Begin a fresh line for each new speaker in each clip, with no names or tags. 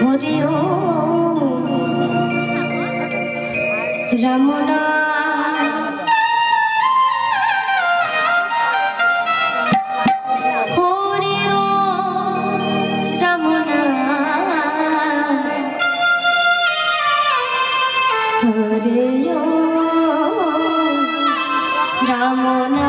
হরি ও রমনা হরি ও রমনা হরি ও রমনা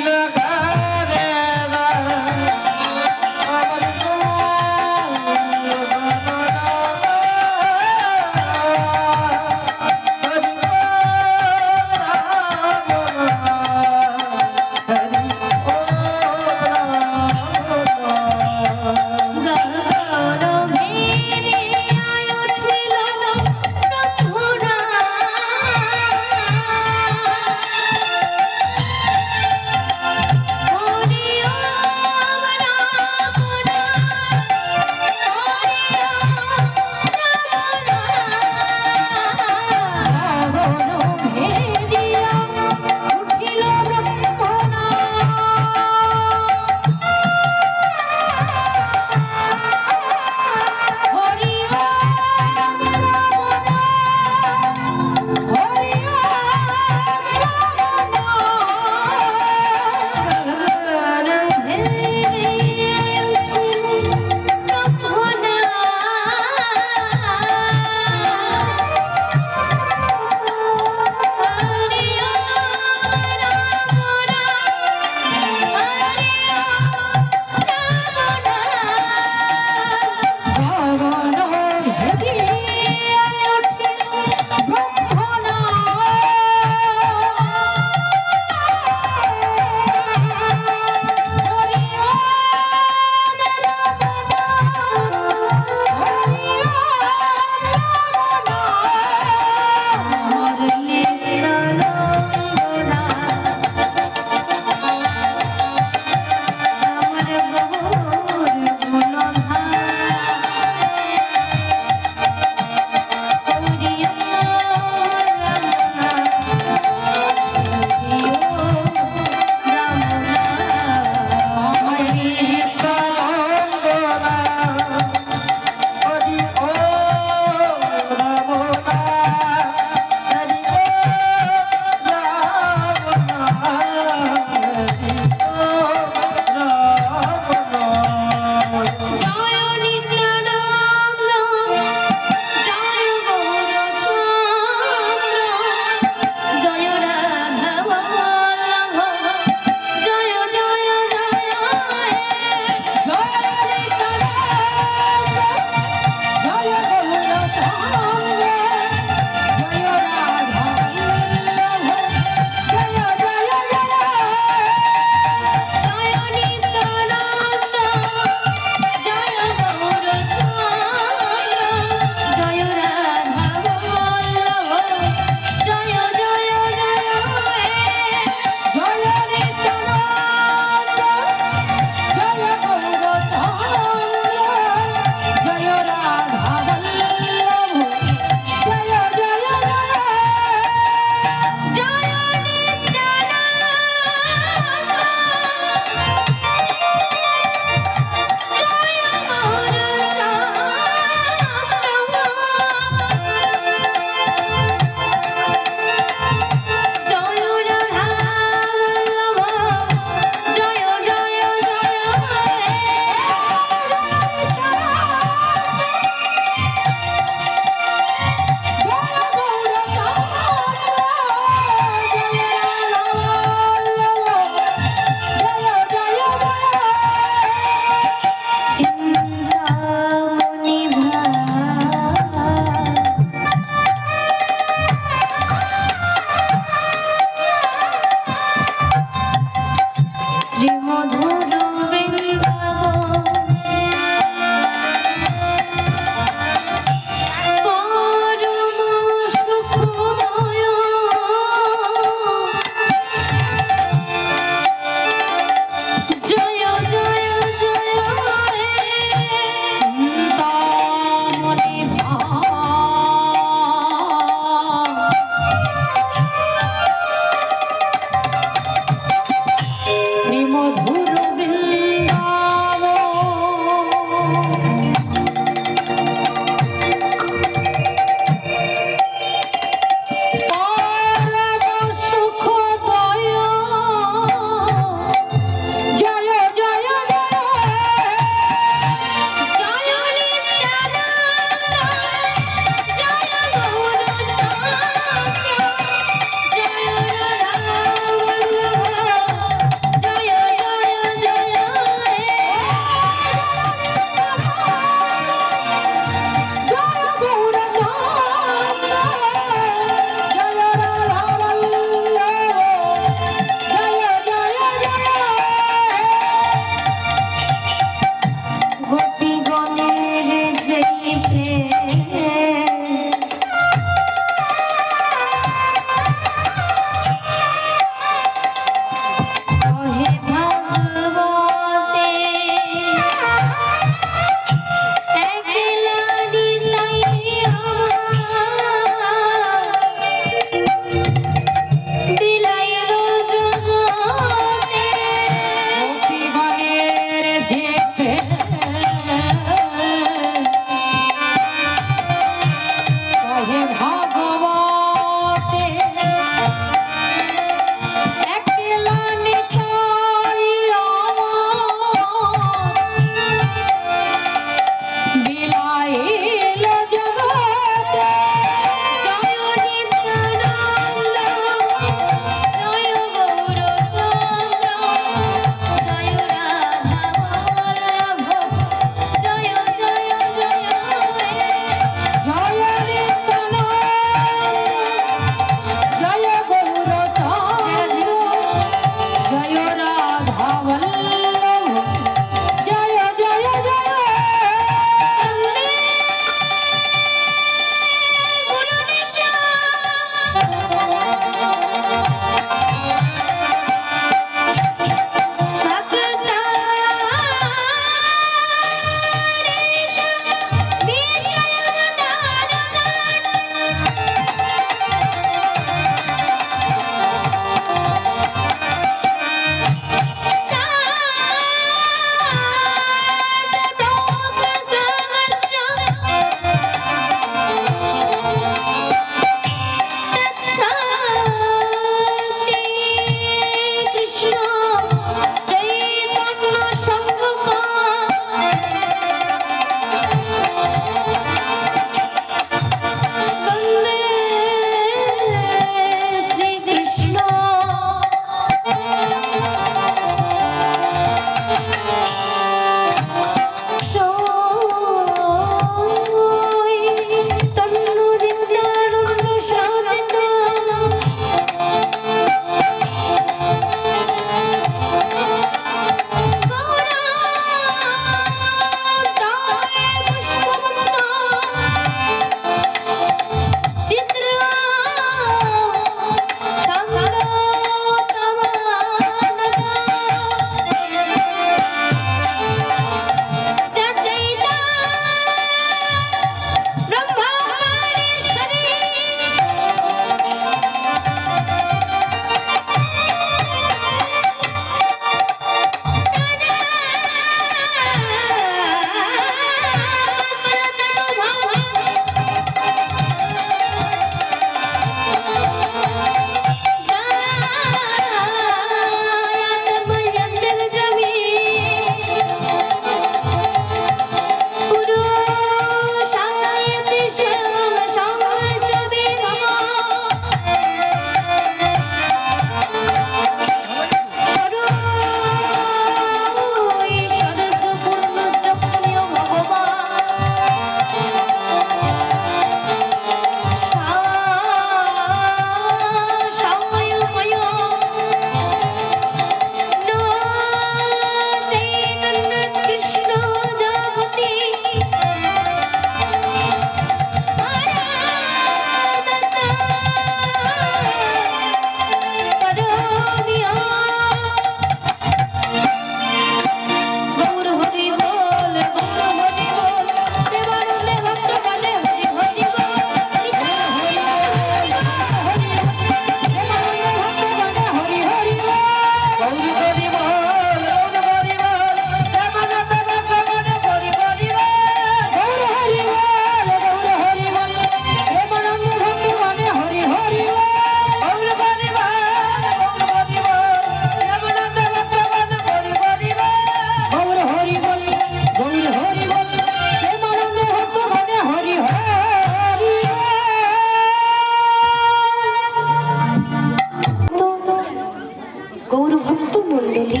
গৌর ভক্ত মণ্ডলী,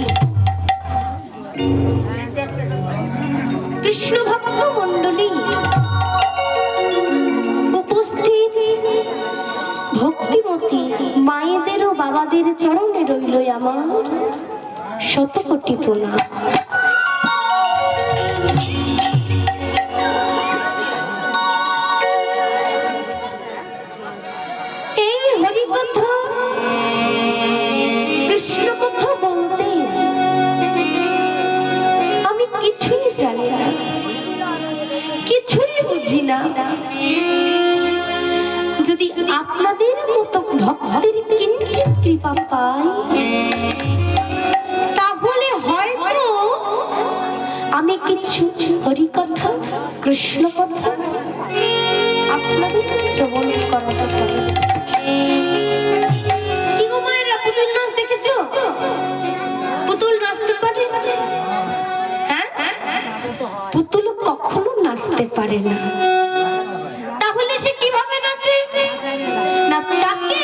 কৃষ্ণ ভক্ত মণ্ডলী, উপস্থিত ভক্তিমতী মায়েদের ও বাবাদের চরণে রইল আমার শতকোটি প্রণাম। এই হরিকথা কৃষ্ণ কথা বলতে আমি কিছুই জানি না, কিছুই বুঝি না। যদি আপনাদের মতো ভক্তের কিঞ্চিৎ কৃপা পাই, তাহলে হয়তো আমি কিছু হরিকথা কৃষ্ণ কথা আপনাদের শ্রবণ করাতে পারি। কি গো মায়েরা, পুতুল নাচ দেখেছো? পুতুল নাচতে পারে? হ্যাঁ, পুতুল কখনো নাচতে পারে না। তাহলে সে কিভাবে নাচে? না, তাকে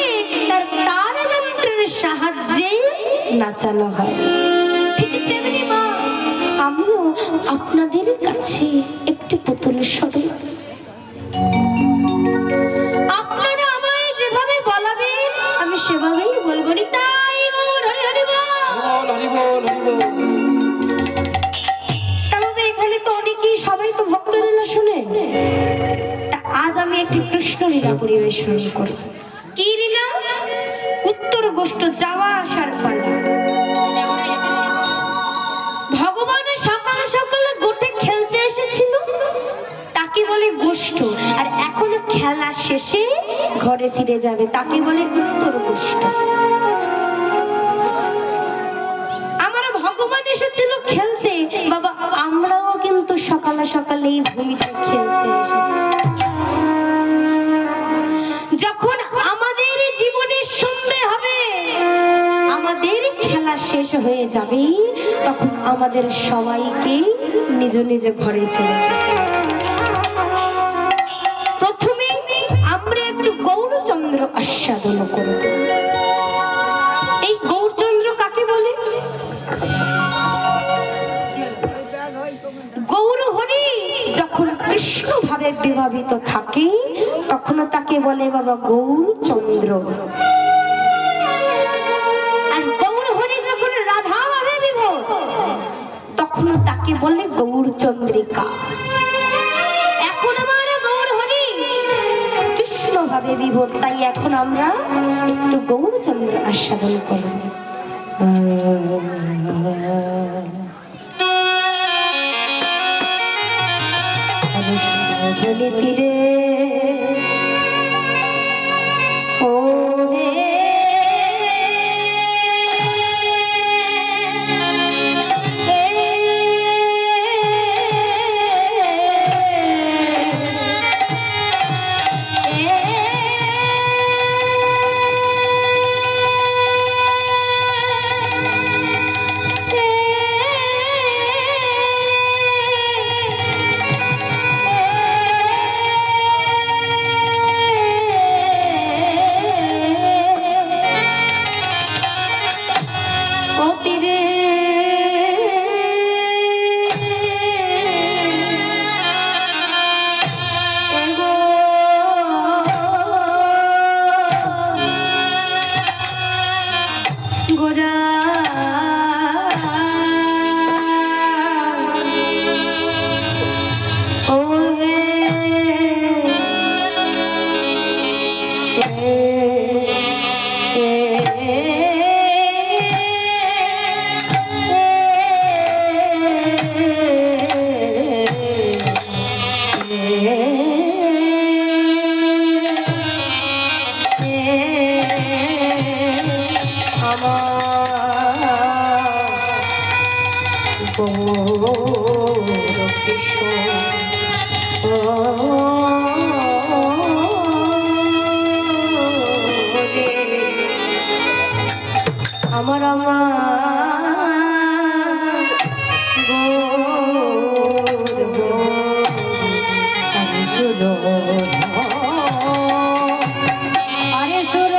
তার তারযন্ত্রের সাহায্যে নাচানো হয়। ঠিক তেমনি মা, আমিও আপনাদের কাছে একটি পুতুল স্বরূপ। আপনারা আমায় যেভাবে বলাবেন আমি সেভাবেই বলবো। নিতাই গৌর হরি হরি বল। তবে এখানে তো অনেকেই, সবাই তো ভক্ত লীলা শুনে। আজ আমি একটি কৃষ্ণ লীলা পরিবেশন করব। কি লীলা? উত্তর গোষ্ঠ যাওয়া আসার পালা। ভগবানের সকালে সকালে গোটে খেলতে এসেছিল, তাকে বলে গোষ্ঠ। আর এখন খেলা শেষে ঘরে ফিরে যাবে, তাকে বলে উত্তর গোষ্ঠ। আমার ভগবান এসেছিল খেলতে, বাবা আমরাও কিন্তু সকালে সকালে এই ভূমিতে খেলতে এসেছি। যখন আমাদের জীবনে সন্ধে হবে, আমাদের খেলা শেষ হয়ে যাবে, তখন আমাদের সবাইকে নিজ নিজ ঘরে চলে যেতে। প্রথমে আমরা একটু গৌরচন্দ্র আস্বাদন করব। এই গৌরচন্দ্র কাকে বলে? গৌর হরি যখন কৃষ্ণ ভাবে বিভাবিত থাকে, তখন তাকে বলে বাবা গৌরচন্দ্র। আর গৌর হরি যখন রাধা ভাবে বিভোর, তখন তাকে বলে গৌরচন্দ্রিকা। এখন আমার গৌর হরি কৃষ্ণ ভাবে বিভোর, তাই এখন আমরা একটু গৌরচন্দ্র আস্বাদন করব। তীরে ও আমার আরে সুর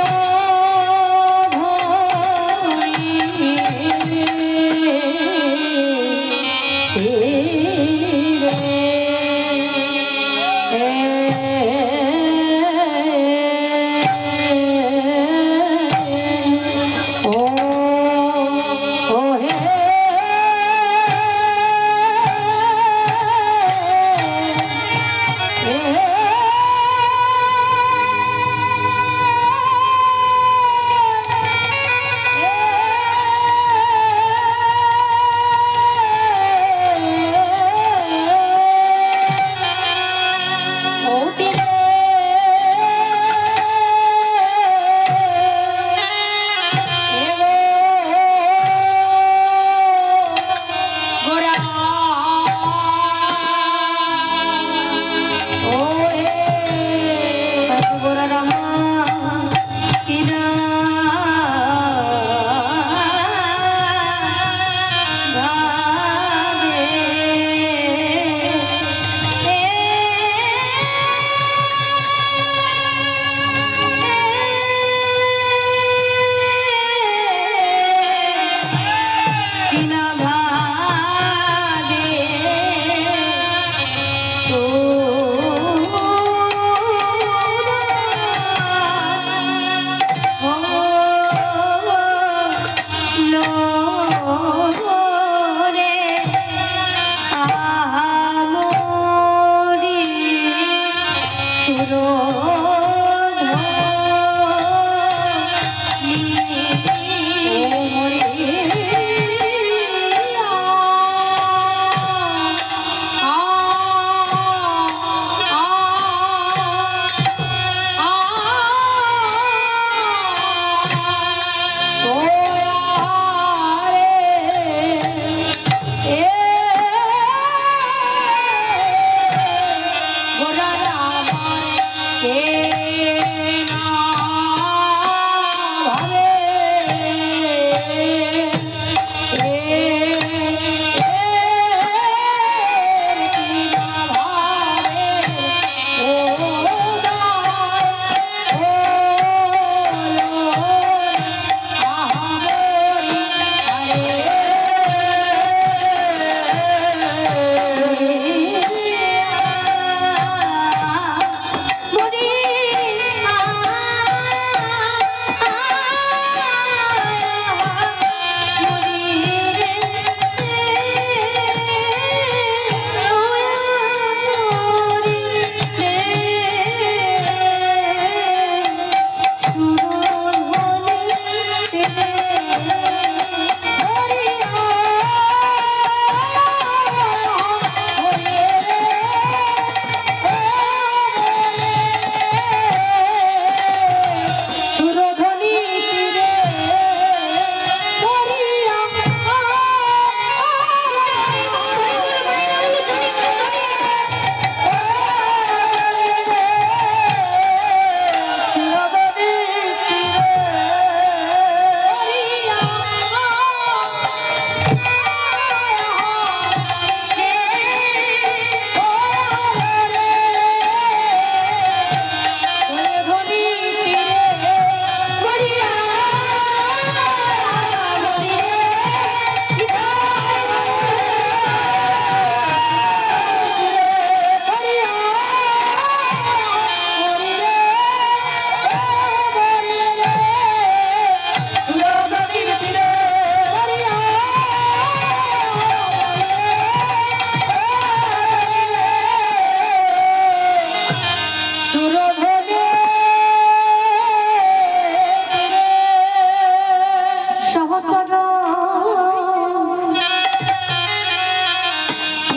সহচর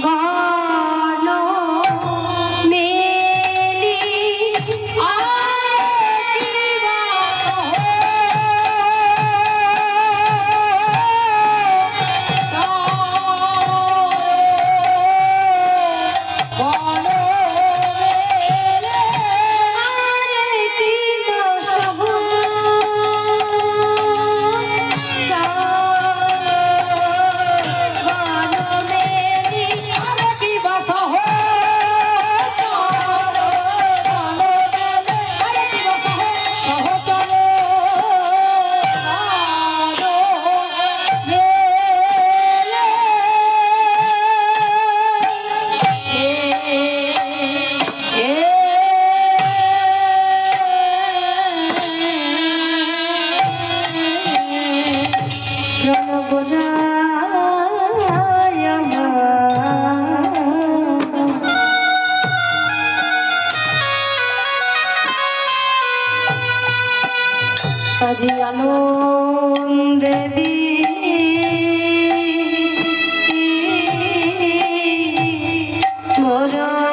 গান মেলি আজি আনন্দে মোরা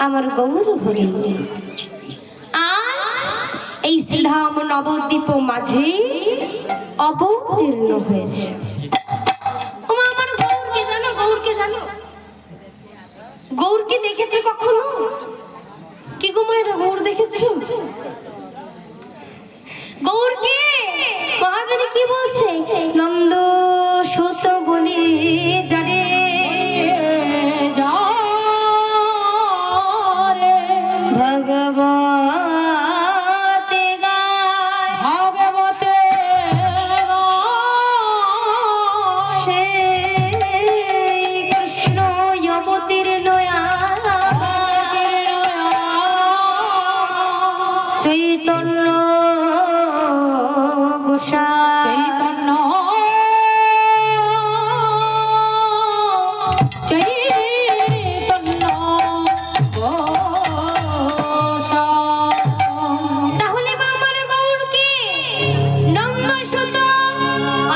আমার গৌর হরি আজ এই শ্রীধাম নবদ্বীপ মাঝে অবতীর্ণ হয়েছে। আমার গৌরকে জানো? গৌরকে জানো? গৌরকে দেখেছো কখনো? কি গো মায়েরা, গৌর দেখেছো? গৌরকে মহাজনী কি বলছে? নন্দ সুত বলে জানে ভগবতে গায়, ভগবতে সে কৃষ্ণ অবতীর্ণ চৈতন্য গোসাই, চৈতন্য চৈতন্য তাহলে আমার গৌরকে নন্দসুত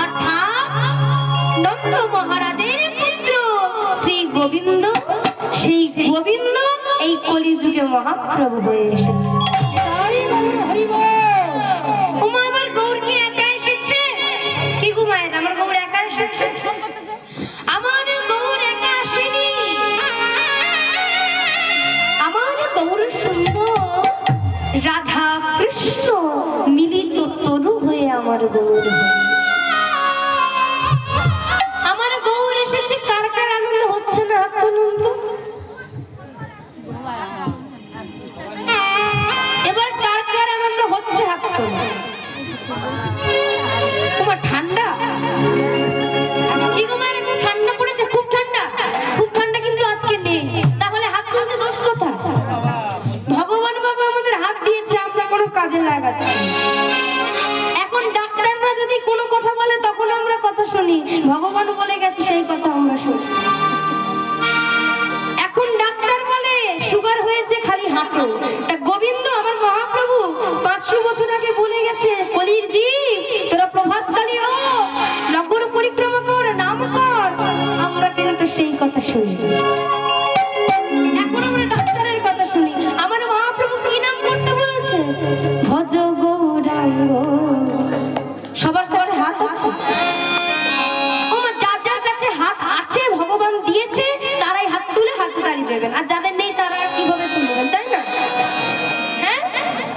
অর্থাৎ নন্দ মহারাজের পুত্র শ্রী গোবিন্দ, সেই গোবিন্দ এই কলিযুগে মহাপ্রভু হয়ে এসেছে। আমার গৌরকে একা এসেছে? কি গো মায়ের, আমার গৌর একা এসেছে? আমার গৌর একা আসেনি, আমার গৌর সুন্দর রাধা কৃষ্ণ মিলিত তরু হয়ে আমার গৌর। আমার গৌর এসেছে, কার কার আনন্দ হচ্ছে না? আনন্দ এবার কার কার আনন্দ হচ্ছে? হাত তুলো। তোমার ঠান্ডা? কি গো মায়ের, ঠান্ডা পড়েছে? খুব ঠান্ডা? খুব ঠান্ডা কিন্তু আজকে নেই, তাহলে হাত তুলতে দোষ কোথায়? ভগবান বাবা আমাদের হাত দিয়েছে, আমরা কোনো কাজে লাগাচ্ছি। এখন ডাক্তাররা যদি কোনো কথা বলে তখন আমরা কথা শুনি, ভগবান বলে গেছে সেই কথা আমরা শুনি। এখন ডাক্তার বলে সুগার হয়েছে, খালি হাঁটো। তা গোবিন্দ আমার মহাপ্রভু 500 বছর আগে বলে গেছে, কলির জীব তোরা প্রভাতকালী ও নগর পরিক্রমা কর, নাম কর। আমরা কিন্তু সেই কথা শুনি, এখন আমরা ডাক্তারের কথা শুনি। আমার মহাপ্রভু কি নাম করতে বলেছে? ভজ গৌরাঙ্গ। সবার কাছে হাত আছে? যার যার কাছে হাত আছে, ভগবান দিয়েছে, তারাই হাত তুলে হাত তালি দেবেন, আর যাদের নেই তারা কিভাবে তুলবেন, তাই না? হ্যাঁ,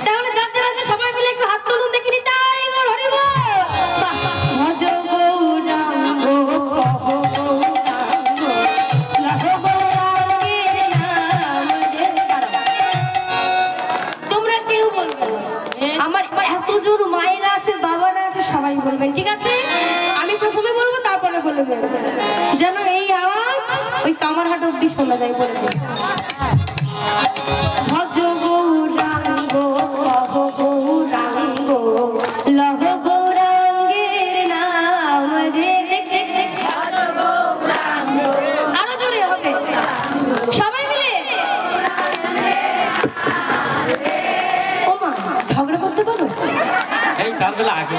তাহলে যার যার আছে সবাই মিলে একটু হাত তুলুন দেখিনি। তাই গৌর হরি বল। ভজ গৌরাঙ্গ তোমরা কেউ বলবে, আমার এতজন মায়েরা আছে, বাবারা আছে, সবাই বলবেন, ঠিক আছে? আমি প্রথমে বলবো, তারপরে বলবেন, যেন এই আওয়াজ ওই কামারহাট অব্দি শোনা যায়। বলে ভজ গৌরাঙ্গ গৌরাঙ্গ লহ গৌরাঙ্গের নাম রে। আরো জোরে হবে, সবাই মিলে। ও মা, ঝগড়া করতে পারো?
এই তার বেলা আগে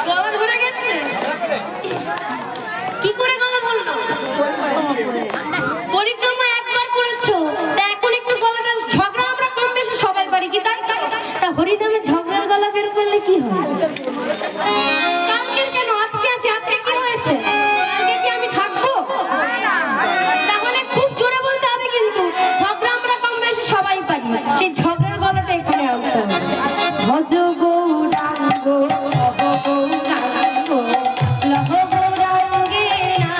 গলা ধরে গেছে, কি করে গলা ধরলো? পরিক্রমা একবার করেছো, তা এখন একটু গলাটা, ঝগড়া আমরা কম বেশি সবাই পারি, কি তাই? তা হরিনামে ঝগড়ার গলা বের করলে কি হয়? কালকের কেন আজকে আছে? আজকে কি হয়েছে? কালকে কি আমি থাকবো? তাহলে খুব জোরে বলতে হবে, কিন্তু ঝগড়া আমরা কম বেশি সবাই পারি, সেই ঝগড়ার গলাটা এখানে আনতে হবে। ভজ গৌরাঙ্গ লহ গৌরাঙ্গের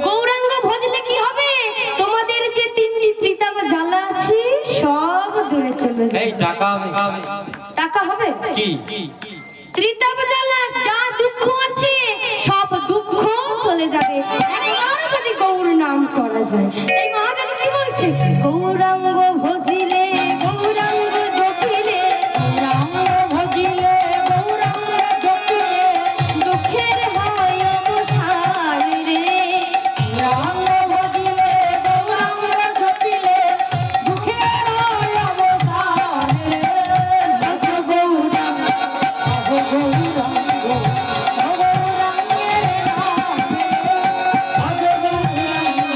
গৌরাঙ্গ ভজলে কি হবে? তোমাদের যে তিনটি চিতাব জ্বালা আছে সব দূরে চলে যাবে।
এই টাকা হবে
টাকা হবে
কি?
ত্রিতাব জ্বালা যা দুঃখ আছে সব দুঃখ চলে যাবে একবার যদি গৌর নাম করা যায়। তাই মহাজন কি বলছে? গৌরাঙ্গ ভজিলে গৌরাঙ্গ জপিলে গৌরাঙ্গ ভজিলে গৌরাঙ্গ জপিলে দুঃখের হয় অবসান রে। গৌরাঙ্গ ভজিলে গৌরাঙ্গ জপিলে দুঃখের হয় অবসান রে। ভজ গৌরাঙ্গ গৌরাঙ্গের নামে ভজ গৌরাঙ্গ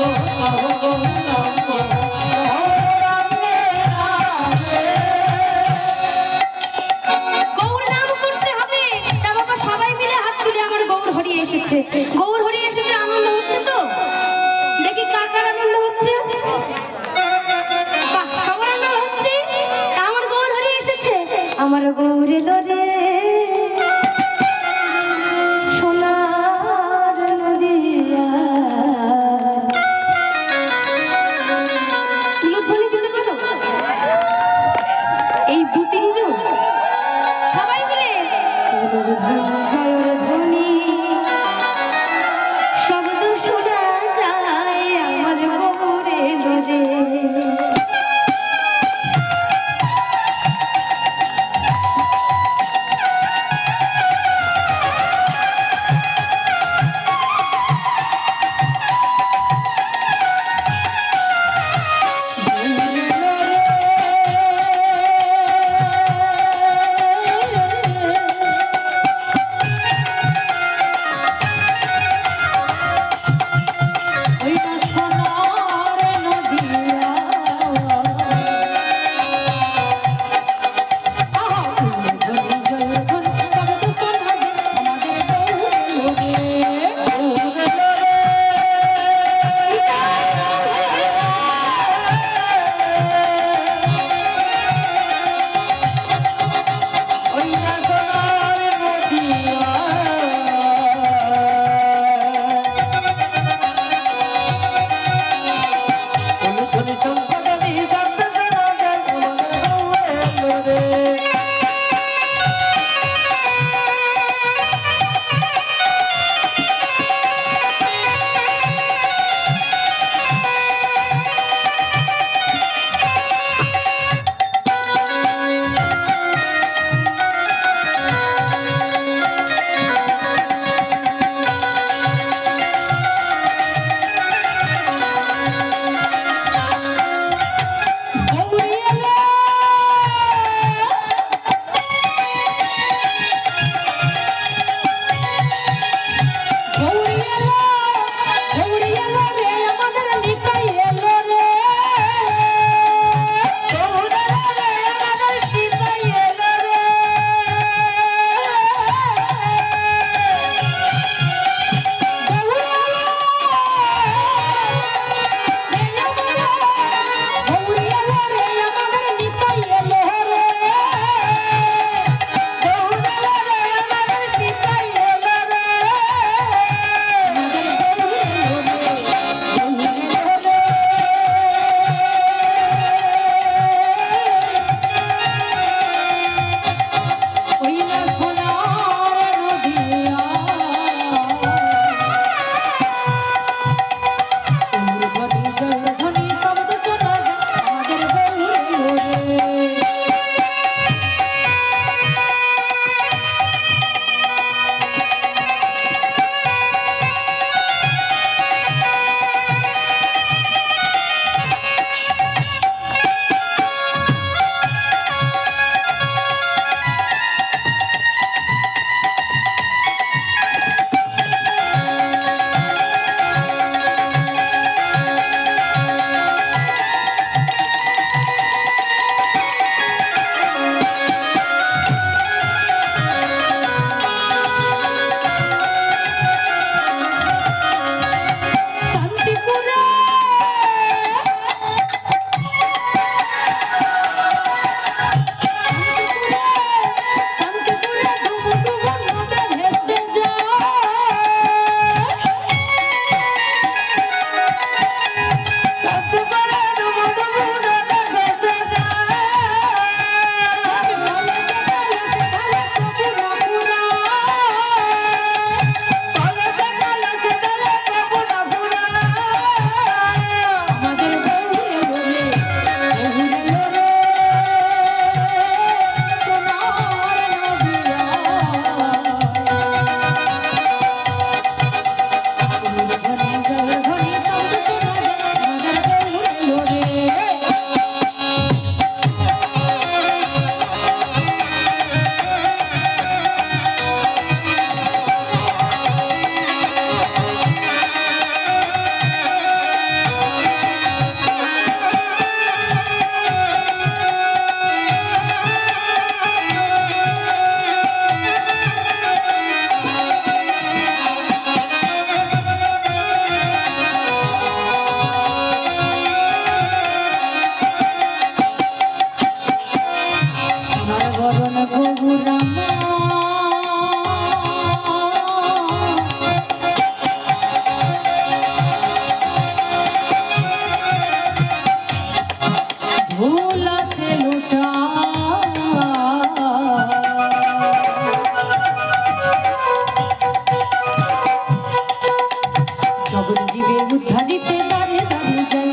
ভাবন জীবে উদ্ধারিতে দাঁড়ে দাঁড়িয়ে যায়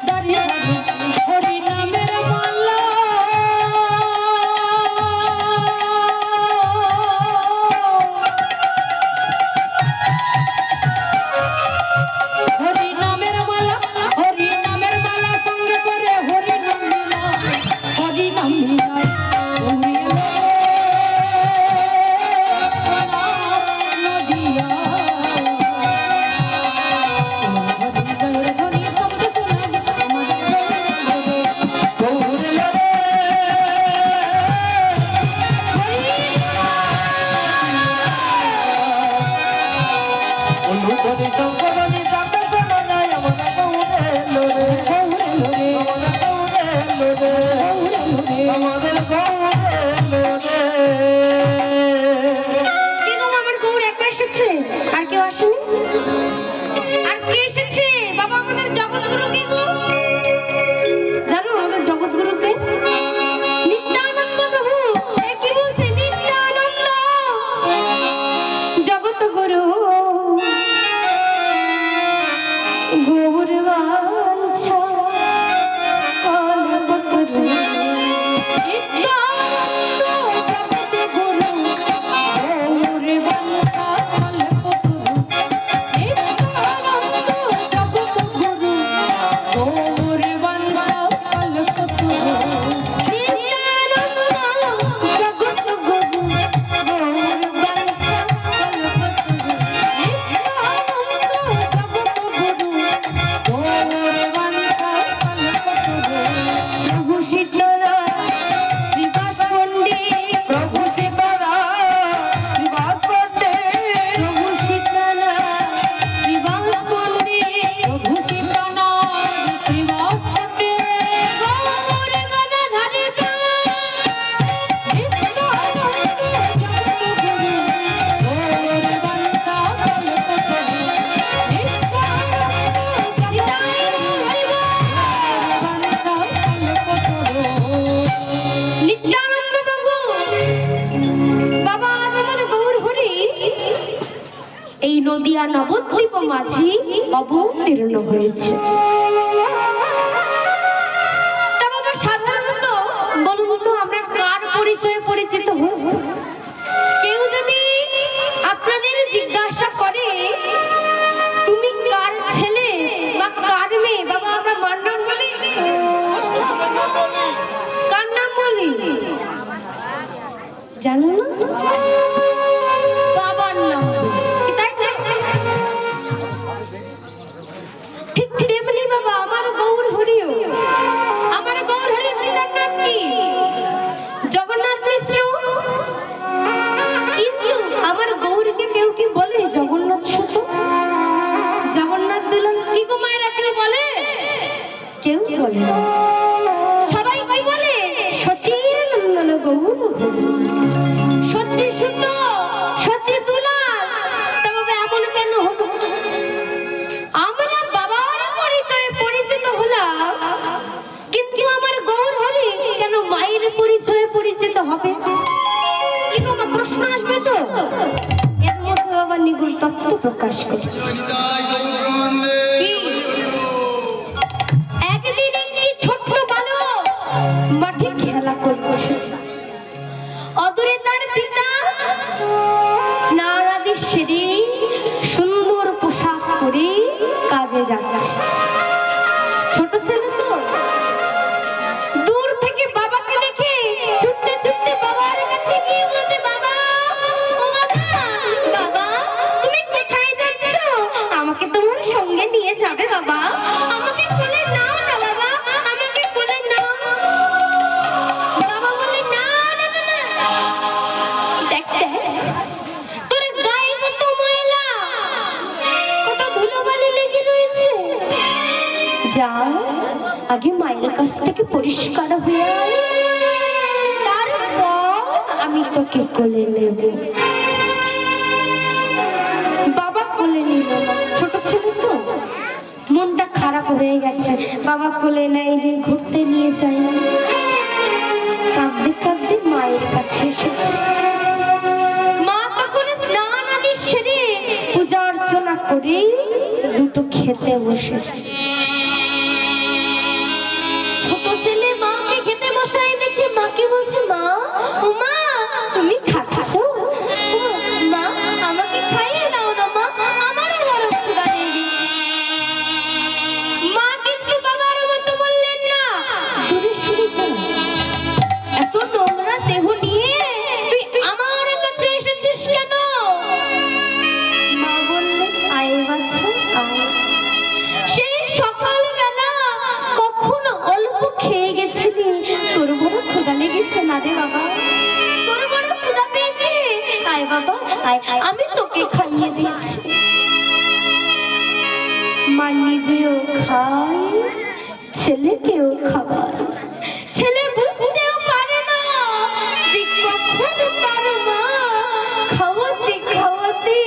দাঁড়িয়ে দাঁড়িয়ে হরি নামের মালা হরি নামের মালা হরি নামের মালা সঙ্গে করে হরি নাম মিলায় হরি নাম মিলায়
কি গো, আমার গৌর একা এসেছে? আর কেউ আসেনি? আর কে এসেছে? বাবা, আমাদের জগৎগুরু কে গো? জানো আমাদের জগৎগুরুকে? নিত্যানন্দ প্রভু। এ কি বলছে? নিত্যানন্দ জগৎগুরু গৌর বাঞ্ছা কল্পতরু। নিত্যানন্দ প্রভু, বাবা, আজ আমার গৌর হরি এই নদিয়া নবদ্বীপ মাঝি অবতীর্ণ হয়েছে। তা বাবা, সাধারণত বলুন তো আমরা কার পরিচয়ে পরিচিত হই? কেউ যদি আপনাদের জিজ্ঞাসা করে তুমি কার ছেলে বা কার মেয়ে, বাবা আমরা মার নাম বলি? কার নাম বলি জানো না? বাবার নাম বলি। কি তাই তো? ঠিক তেমনি বাবা আমার গৌর হরিও। আমার গৌর হরির পিতার নাম কি? জগন্নাথ মিশ্র। কিন্তু আমার গৌরকে কেউ কি বলে জগন্নাথ সুত, জগন্নাথ দুলাল? কি গো মায়েরা, কেউ বলে? কেউ বলে না। সবাই কি বলে? সচিনন্দন গৌর হরি, সত্যি সুত, সত্যি দুলাল। তা বাবা এমন কেন হলো? আমরা বাবার পরিচয়ে পরিচিত হলাম, কিন্তু আমার গৌর হরি কেন মায়ের পরিচয়ে পরিচিত হবে? কিন্তু আমার প্রশ্ন আসবে তো, এর মধ্যে বাবা নিগুড় তত্ত্ব প্রকাশ করছে। একদিন একটি ছোট্ট বালক মাঠে খেলা করছে। অদূরে তার পিতা স্নান আদি সেরে সুন্দর পোশাক পরে কাজে যাচ্ছে। ছোট ছেলে তো, দূর থেকে বাবাকে দেখে ছুটতে ছুটতে বাবার কাছে গিয়ে বলতে, বাবা, ও বাবা, বাবা তুমি কোথায় যাচ্ছ? আমাকে তোমার সঙ্গে নিয়ে যাবে বাবা? আমাকে কোলে নাও না বাবা, আমাকে কোলে নাও। বাবা বলে, না না না না, দেখ দেখ তোর গায়ে কত ময়লা, কত ধুলোবালি লেগে রয়েছে। যাও আগে মায়ের কাছ থেকে পরিষ্কার হয়ে আয়, তারপর আমি তোকে কোলে নেব। বাবা কোলে নিল না, ছোট ছেলে তো মনটা খারাপ হয়ে গেছে। বাবা কোলে নেয় রে, ঘুরতে নিয়ে যায় না, কাঁদতে কাঁদতে মায়ের কাছে এসেছে। মা তখন স্নান আদি সেরে পূজা অর্চনা করে দুটো খেতে বসেছে। ছোট ছেলে মাকে খেতে বসাই দেখে মাকে বলছে, মা ও মা তুমি খাচ্ছ? মা আমাকে খাইয়ে দাও না মা, আমারও বড় ক্ষুধা লেগেছে। মা কিন্তু বাবার মতো বললেন না, দূরে সরে যা, এত নোংরা দেহ নিয়ে তুই আমার কাছে এসেছিস কেন? মা বললেন, আয় বাচ্চা আয়। সেই সকালবেলা কখন অল্প খেয়ে গেছিলি, তোর বড় ক্ষুধা লেগেছে না রে বাবা, তোর বড় ক্ষুধা পেয়েছে, আয় বাবা আয়, আমি তোকে খাইয়ে দিয়েছি। মা নিজেও খায়, ছেলেকেও খাবার। ছেলে বুঝতেও পারে না যে কখন তার মা খাওয়াতে খাওয়াতে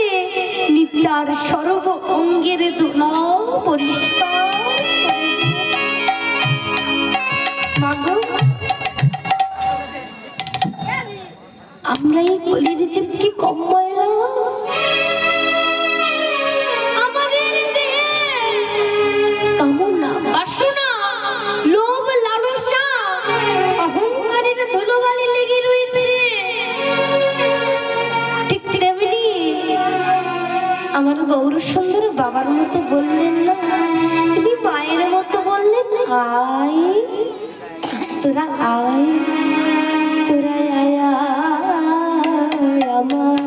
তার সর্ব অঙ্গের ধুলো পরিষ্কার করে দিল। মাগো, আমরা এই কলির জীব কি কম ময়লা? আমাদের দেহে কামনা, বাসনা, লোভ, লালসা, অহংকারের ধুলোবালি লেগে রয়েছে। ঠিক তেমনি আমার গৌর সুন্দর বাবার মতো বললেন না, তিনি মায়ের মতো বললেন, আয় তোরা আয়, তোরা আয় আমার।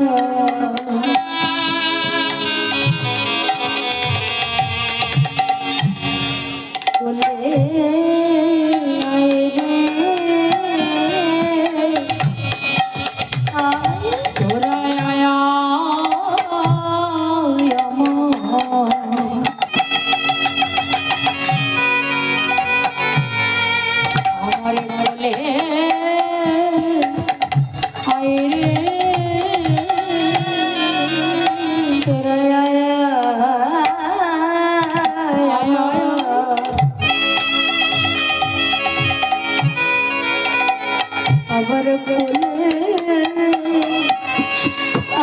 বলে আয় রে আয়,
তোরা আয় আমার। আমারে বলে আয় রে,
তোরা আয় আয় আয়। আবার বলে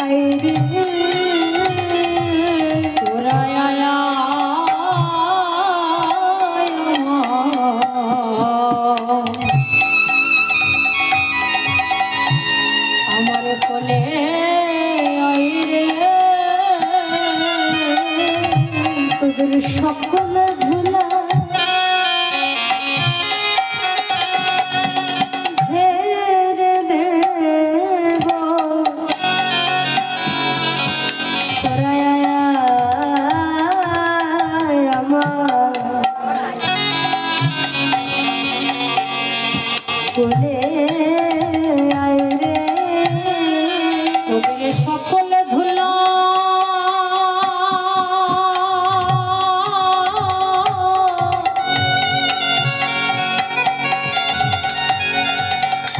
আয় রে,
তোরা আয় আমার কোলে আয় রে,
তোদের সকল ধুলা ঝেড়ে দেব। তোরা আয় আমার কোলে আয় রে,
তোদের সকল ধুলা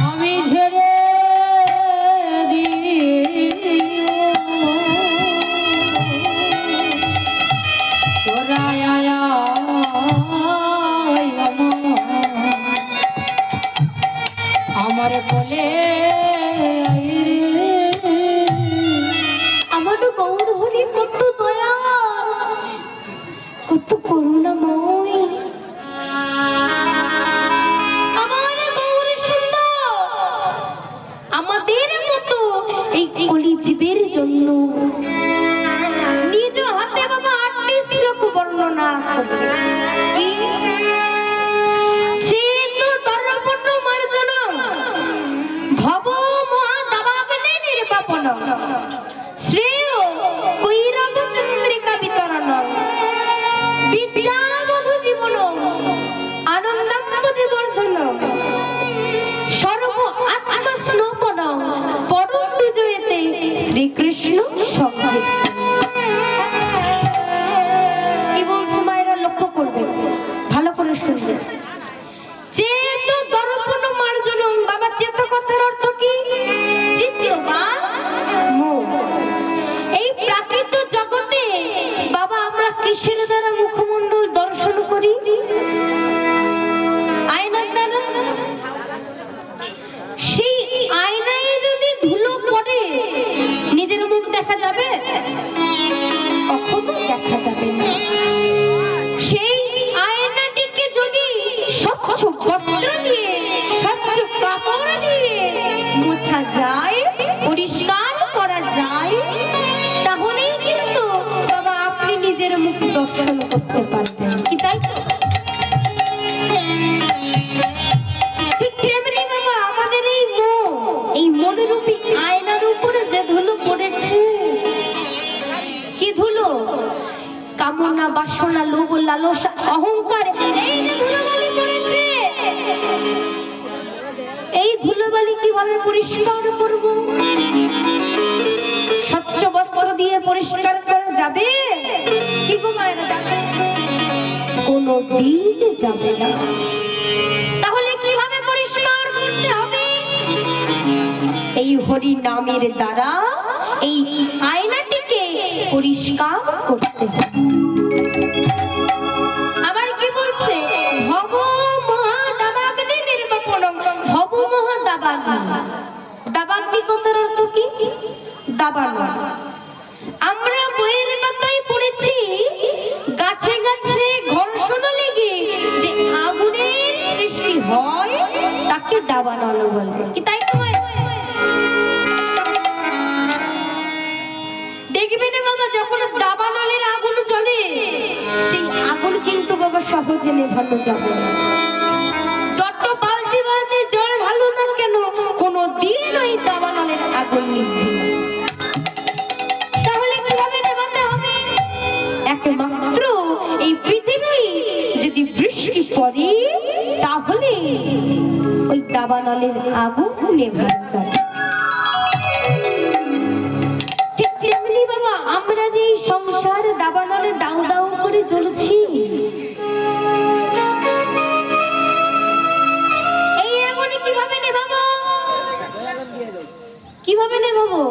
আমি ঝেড়ে তোরা আয় আমার কোলে আয় রে।
আমার গৌর হরি কত দয়া, কত করুণাময়। আমার গৌর সুন্দর আমাদের মতো এই কলি জীবের জন্য নিজ হাতে বাবা 38 শ্লোক বর্ণনা করে। চেত দর্পণ মার্জন ভব মহা দাবাগ্নে নির্বাপন শ্রেয় কৈরব চন্দ্রিকা বিতরণ বিদ্যাবধ জীবন আনন্দম্বধি বর্ধন সর্ব আত্মা স্নোপন পরম বিজয়েতে শ্রীকৃষ্ণ সংকীর্তন। কি বলছে মায়েরা, লক্ষ্য করবে, ভালো করে শুনবে। চেত দর্পণ মার্জন, বাবা চেত কথার অর্থ কি? চিত্ত বা মন। এই প্রাকৃত জগতে বাবা আমরা কিসের দ্বারা মুখমণ্ডল দর্শন করি? আয়নার দ্বারা। সেই আয়নায় যদি ধুলো পড়ে নিজের মুখ দেখা যাবে? বস্ত্র দিয়ে স্বচ্ছ কাপড় দিয়ে মোছা যায়, পরিষ্কার করা যায়, তাহলেই কিন্তু বাবা আপনি নিজের মুখ দর্শন করতে পারবেন, কি তাই তো? ঠিক তেমনি বাবা আমাদের এই মনোরূপী আয়নার উপরে যে ধুলো পড়েছে, কি ধুলো? কামনা, বাসনা, লোভ, লালসা, অহংকার, এই যে ধুলোবালি পড়েছে, এই ধুলোবালি কিভাবে পরিষ্কার করব? স্বচ্ছ বস্ত্র দিয়ে পরিষ্কার করা যাবে? কি গো মায়েরা, যাবে? কোনদিন যাবে না। তাহলে কিভাবে পরিষ্কার করতে হবে? এই হরি নামের দ্বারা এই আয়নাটিকে পরিষ্কার করতে হবে। আবার কি বলছে? ভব মহাদাবাগ্নি নির্বাপনং, ভব মহাদাবাগ্নি। দাবাগ্নি কথার অর্থ কি? দাবানো। আমরা বইয়ের পাতায় পড়েছি গাছে গাছে ঘর্ষণ লেগে যে আগুনের সৃষ্টি হয় তাকে দাবানো বলে, কি তাই তো? দেখবে না বাবা, যখন দাবানলের আগুন জ্বলে সেই আগুন কিন্তু বাবা সহজে নেভানো যাবে না। যত বালতি বালতি জল ঢালো না কেন, কোনদিন ওই দাবানলের আগুন নিভবে না। তাহলে কিভাবে নেভাতে হবে? একমাত্র এই পৃথিবী যদি বৃষ্টি পড়ে তাহলে ওই দাবানলের আগুন নেভানো যাবে। আমরা যে সংসার দাবানলে দাউ দাউ করে জ্বলছি, এই আগুন কিভাবে নেভাবো? কিভাবে নেভাবো?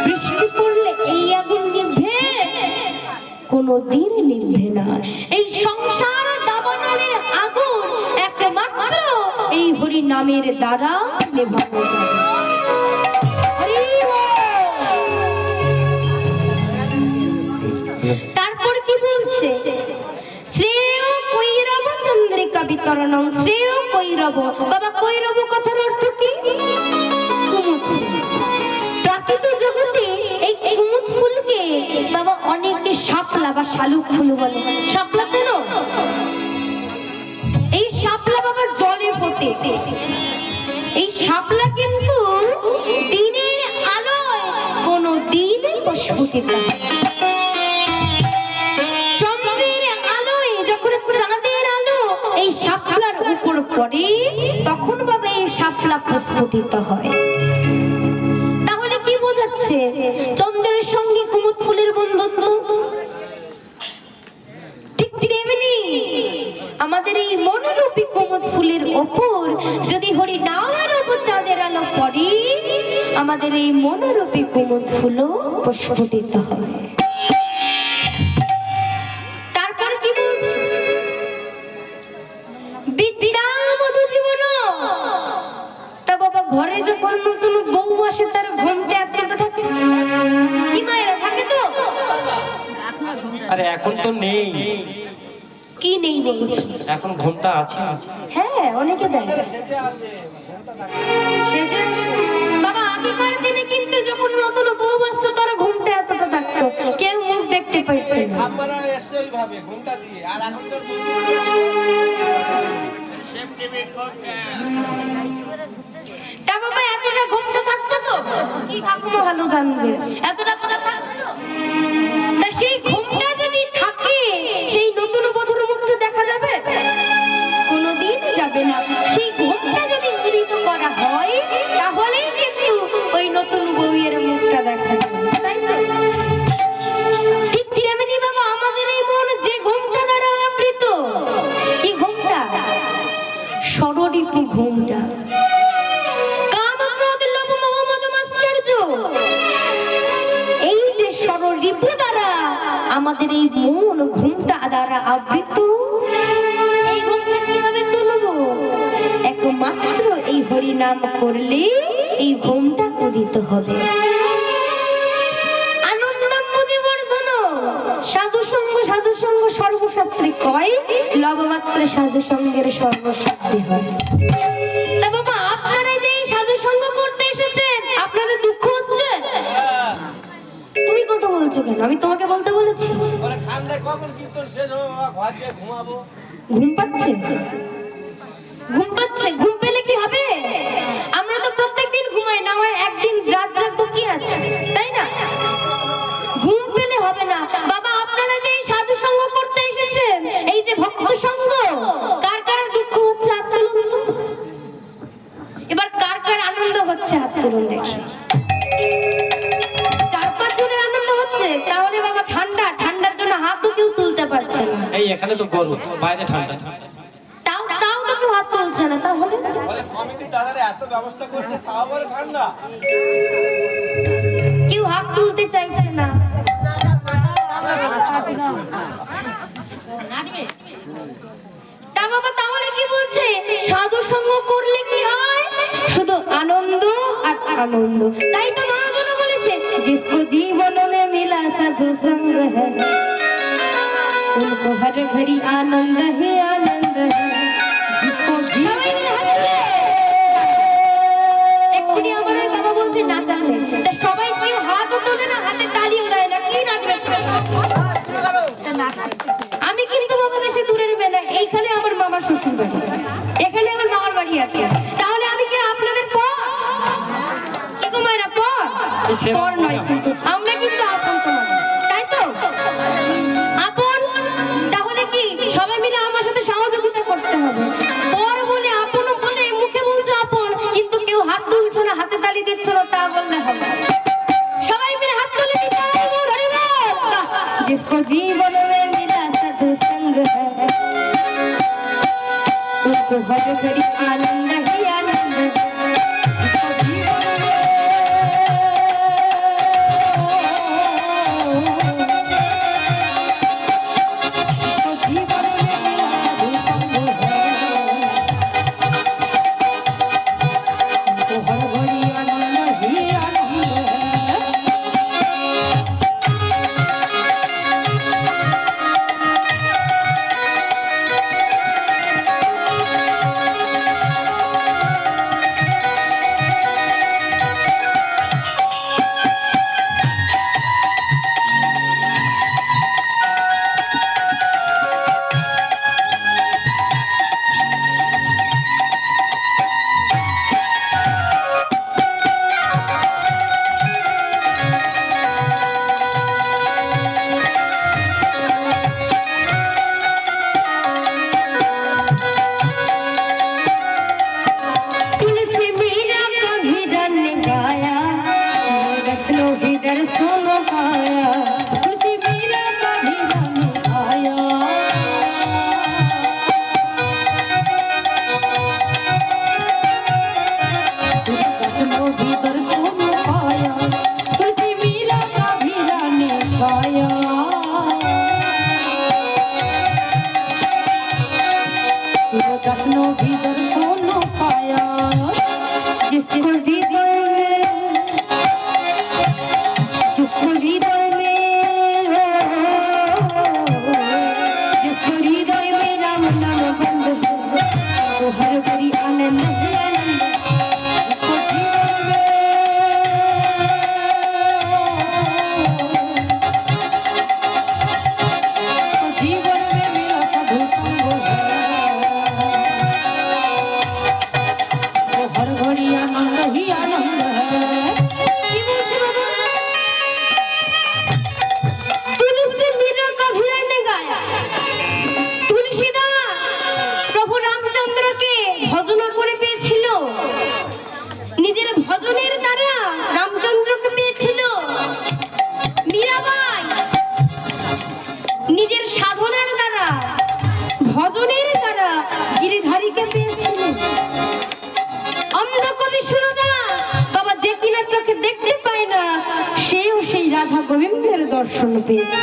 বৃষ্টি পড়লে এই আগুন নিভে? কোনদিন নিভবে না। এই সংসার দাবানলের আগুন একমাত্র এই হরি নামের দ্বারা নেভানো যাবে। তারপর কি বলছে? শ্রেয় কৈরব চন্দ্রিকা বিতরণং, শ্রেয় কৈরব। বাবা কৈরব কথার অর্থ কি? কুমুদ। প্রাকৃত জগতে এই কুমুদ ফুলকে বাবা অনেকে শাপলা বা শালুক ফুল বলে। শাপলা চেনো? এই শাপলা বাবা জলে ফোটে। এই শাপলা কিন্তু দিনের আলোয় কোনদিন প্রস্ফুটিত হয়। এই শাপলার উপর পড়ে তখন বাবা এই শাপলা প্রস্ফুটিত হয়। তাহলে কি বোঝাচ্ছে? চন্দ্রের সঙ্গে কুমুদ ফুলের বন্ধুত্ব। ঠিক তেমনি আমাদের এই মনোরূপী কুমুদ ফুলের ওপর যদি হরি নামের উপর চাঁদের আলো পড়ে, আমাদের এই মনোরূপী কুমুদ ফুলও প্রস্ফুটিত হয়। ঘরে যখন নতুন বউ আসে তার ঘুমটা এতটা থাকে, কি মায়েরা থাকে তো?
আরে এখন তো নেই।
কি নেই বলছো?
এখন ঘুমটা আছে।
হ্যাঁ, অনেকে দেয় সেজে। বাবা আগেকার দিনে কিন্তু যখন নতুন বউ আসতো তার ঘুমটা এতটা থাকতো, কেউ মুখ দেখতে পাইতো না।
আমরা এসে ওইভাবে ঘুমটা দিয়ে, আর এখনকার
তা বাবা এতটা ঘুমটা থাকতো তো? কি ঠাকুমা ভালো জানবে, এতটা করে থাকতো। তা সেই ঘুমটা যদি থাকে, সেই নতুন বধূর মুখটা দেখা যাবে? কোনদিন যাবে না। সেই ঘুমটা যদি উন্নীত করা হয় তাহলেই কিন্তু ওই নতুন বউয়ের মুখটা দেখা যাবে, তাই তো? ঠিক তেমনি বাবা আমাদের এই মন যে ঘুমটা দ্বারা আবৃত, কি ঘুমটা? ষড়রিপু ঘুমটা। এই যে ষড়রিপু দ্বারা আমাদের এই মন ঘুমটা দ্বারা আবৃত, এই ঘুমটা কিভাবে তুলবো? একমাত্র এই হরি নাম করলে এই ঘুমটা উদিত হবে। আনন্দম বুদ্ধিবর্ধন সাধু সঙ্গ সর্বশাস্ত্রে কয় লবমাত্র সাধু সঙ্গের সর্বসিদ্ধি হয়। তা বাবা আপনারা যে এই সাধু সঙ্গ করতে এসেছেন আপনাদের দুঃখ হচ্ছে? তুমি কথা বলছো কেন? আমি তোমাকে বলতে বলেছি।
ওরে ঠান্ডায় কখন কীর্তন শেষ হবে বাবা, ঘর যেয়ে ঘুমাবো।
ঘুম পাচ্ছে? ঘুম পাচ্ছে? ঘুম পেলে কি হবে? আমরা তো প্রত্যেকদিন ঘুমাই, না হয় একদিন রাত জাগবো, কি আছে, তাই না? ঘুম পেলে হবে না বাবা। আপনারা যে এই সাধু সঙ্গ করতে এসেছেন, এই যে ভক্ত সঙ্গ, কার কার দুঃখ হচ্ছে হাত তুলুন তো। এবার কার কার আনন্দ হচ্ছে হাত তুলুন দেখি। 4-5 জনের আনন্দ হচ্ছে, তাহলে বাবা ঠান্ডার জন্য হাতও কেউ তুলতে পারছে না।
এই এখানে তো গরম, বাইরে ঠান্ডা।
তাও তো কেউ হাত তুলছে না, তাহলে
বলে কমিটির দাদারা এত ব্যবস্থা করেছে, তাও বলে ঠান্ডা।
কেউ হাত তুলতে চাইছে না। তা বাবা তাহলে কি বলছে? সাধু সঙ্গ করলে কি হয়? শুধু আনন্দ আর আনন্দ। তাই তো মহাজন বলেছে, जिसको जीवन में मिला साधु संग है उनको हर घड़ी आनंद ही आनंद है। जिसको जीवन এক্ষুনি আমার ওই বাবা বলছে নাচাতে, তা সবাই কেউ হাত তোলে না, হাতে তালিও দেয় না, কি নাচবে? আমি কিন্তু বাবা বেশি দূরে নেবে না, এইখানে আমার মামার শ্বশুর বাড়ি, এখানে আমার মামার বাড়ি আছে। তাহলে আমি কি আপনাদের পর? কি গো মায়েরা পর? পর নয় কিন্তু, আমরা কিন্তু আপন তোমার, তাই তো? আপন। তাহলে কি সবাই মিলে আমার সাথে সহযোগিতা করতে হবে। পর বলে আপন বলে মুখে বলছো আপন, কিন্তু কেউ হাত তুলছো না, হাতে তালি দিচ্ছ না, তা বললে হবে। সবাই মিলে হাত তুলে দিতে হবে। হরি বল। जिसको जीवन में मिला साधु संग है उनको हर घड़ी आनंद ही आनंद है। जिसको जीवन में দর্শন পেয়েছি।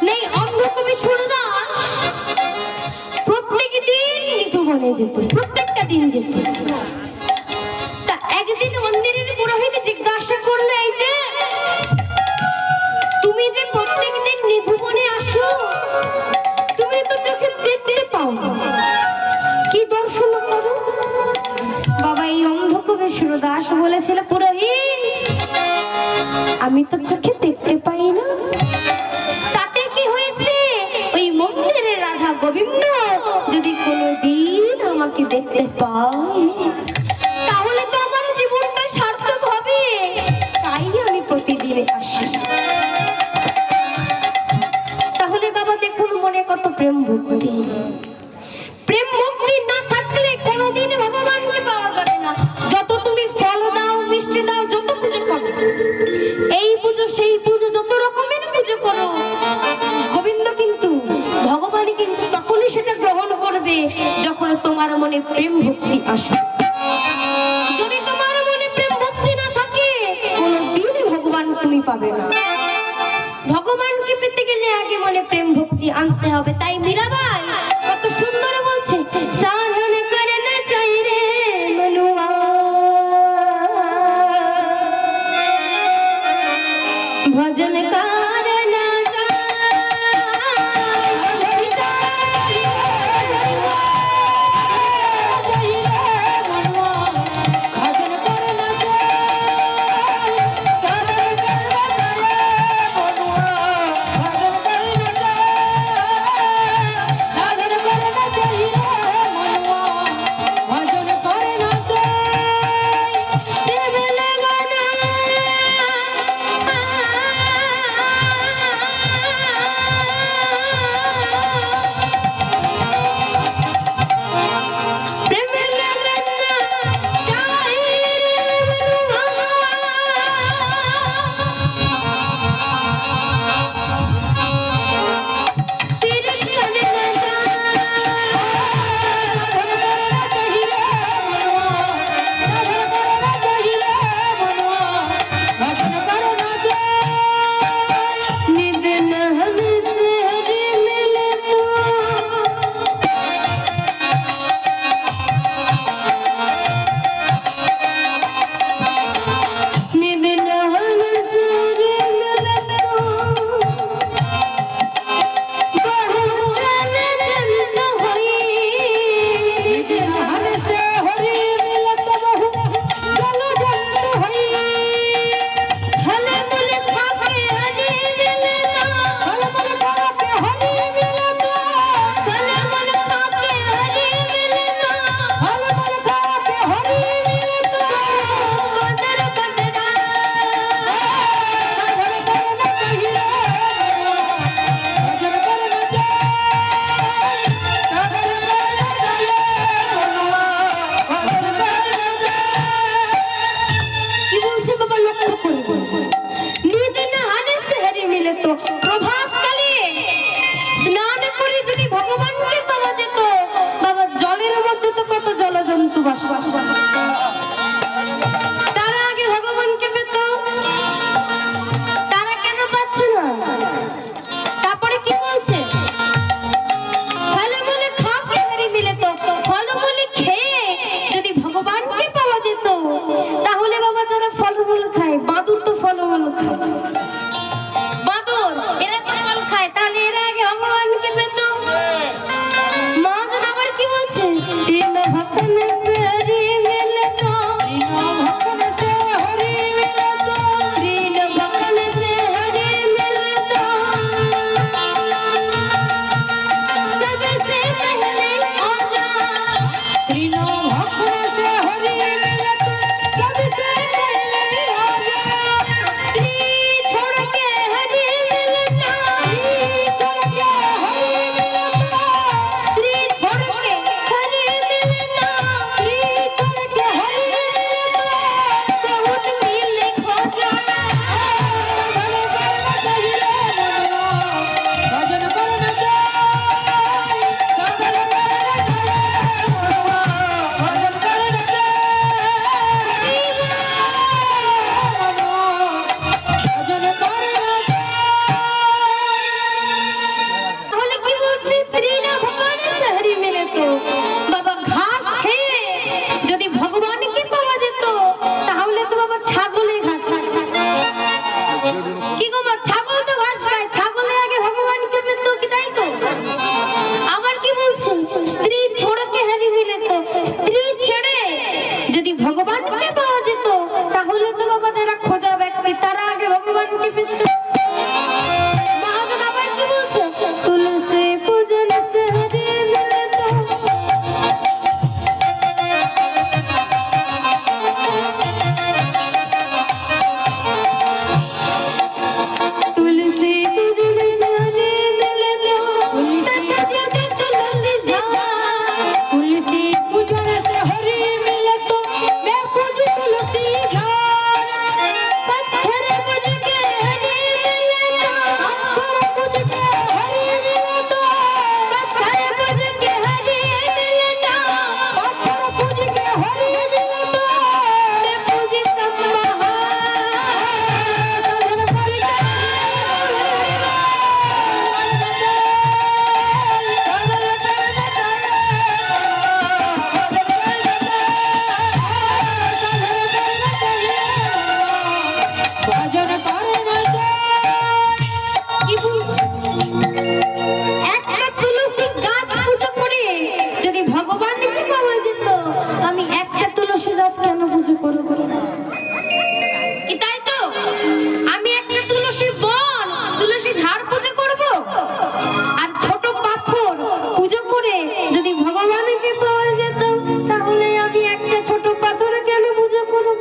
নেই অন্ধ কবি সুরদাস প্রত্যেক দিন নিধুবনে যেত, প্রত্যেকটা দিন যেত। তা একদিন মন্দিরের পুরোহিত জিজ্ঞাসা করলো, এই যে তুমি যে প্রত্যেক দিন নিধুবনে আসো, তুমি দাস বলেছিল, পুরোহিত আমি তো চোখে দেখতে পাই না, তাতে কি হয়েছে? ওই মন্দিরে রাধা গোবিন্দ যদি কোনোদিন আমাকে দেখতে পায় তাহলে তো আমার জীবনটা সার্থক হবে, তাই আমি প্রতিদিন আসি। তাহলে বাবা দেখুন মনে কত প্রেম ভক্তি, প্রেম ভক্তি না থাকলে কোনোদিন ভগবানকে পাওয়া যাবে না। যত তুমি ফল দাও, মিষ্টি দাও, যত পুজো করো, এই পুজো সেই পুজো, যত রকমের পুজো করো, গোবিন্দ কিন্তু, ভগবান কিন্তু তখনই সেটা গ্রহণ করবে যখন তোমার মনে প্রেম ভক্তি আসবে। যদি তোমার মনে প্রেম ভক্তি না থাকে কোনোদিন ভগবান তুমি পাবে না। ভগবানকে পেতে গেলে আগে মনে প্রেম ভক্তি আনতে হবে। তাই মীরাবাই কত সুন্দর বলছে, সাধন করনা চাই রে মনুয়া, ভজন করনা
সাধন করনা
পুজো করব আর ছোট পাথর পুজো করে যদি ভগবানকে পাওয়া যেত তাহলে আমি একটা ছোট পাথর কেন পুজো করব?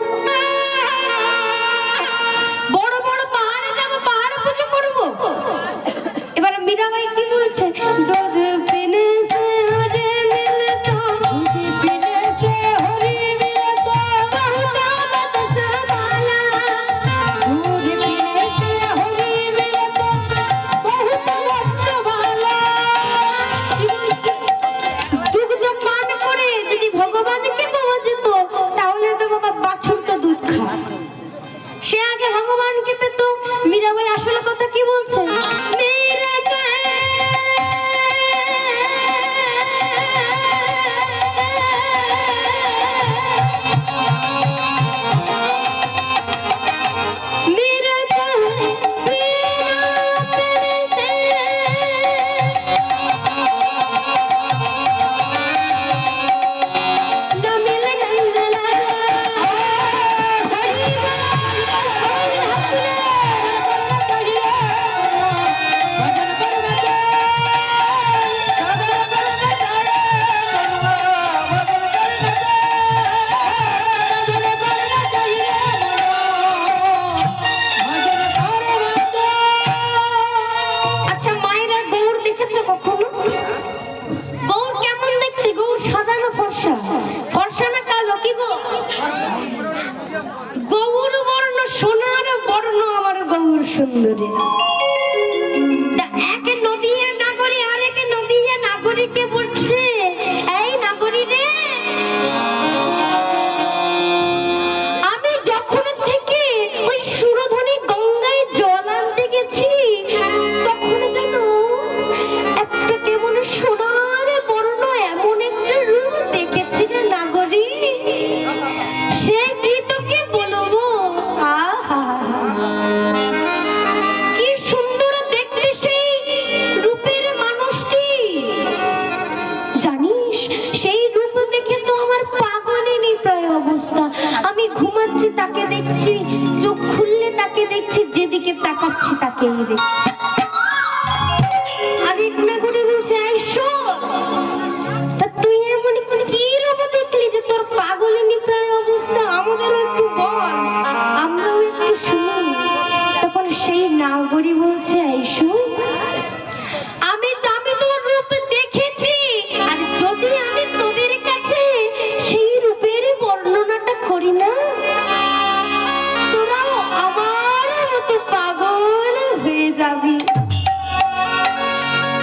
বড় বড় পাহাড়ে যাব, পাহাড়ে পুজো করব। এবার মীরাবাই কি বলছে? দুধ পিনে সে হরে মিলতো,
দুধ পিনে সে হরি মিলতো,
বহুত আমত সবালা।
দুধ পিনে সে হরি মিলতো, বহুত বৎসবালা।
দুগ্ধ পান করে যদি ভগবানকে পাওয়া যেত তাহলে তো বাবা বাছুর তো দুধ খায়, সে আগে ভগবানকে পেত। মীরাবাই আসলে কথা কি বলছে? আচ্ছা মায়েরা, গৌর দেখেছো কখনো? গৌর কেমন দেখতে? গৌর সাদা না ফর্সা? ফর্সা না কালো? কি গো? গৌর বর্ণ সোনার বর্ণ, আমার গৌর সুন্দরী। তা এক নদীয়া নাগরী আর এক নদীয়া নাগরীকে বলছে, এই নাগরী রে, আমি যখন থেকে ওই সুরধনী গঙ্গায় জল আনতে গেছি তখন যেন একটা কেমন সোনার বর্ণ এমন একটা রূপ দেখেছি রে নাগরী, সে কি তোকে বলবো? আহা, কি সুন্দর দেখতে সেই রূপের মানুষটি। জানিস, সেই রূপ দেখে তো আমার পাগলেরই প্রায় অবস্থা। আমি ঘুমাচ্ছি তাকে দেখছি, চোখ খুললে তাকে দেখছি, যেদিকে তাকাচ্ছি তাকেই দেখছি। আরেক নাগরী বলছে, এই শোন, তা তুই এমন কি রূপ দেখলি যে তোর পাগলেরই প্রায় অবস্থা? আমাদেরও একটু বল, আমরাও একটু শুনি। তখন সেই নাগরী বলছে, এই শোন, আমি তোর রূপ দেখেছি, আর যদি আমি তোদের কাছে সেই রূপের বর্ণনাটা করি না, তোরাও আমার মতো পাগল হয়ে যাবি।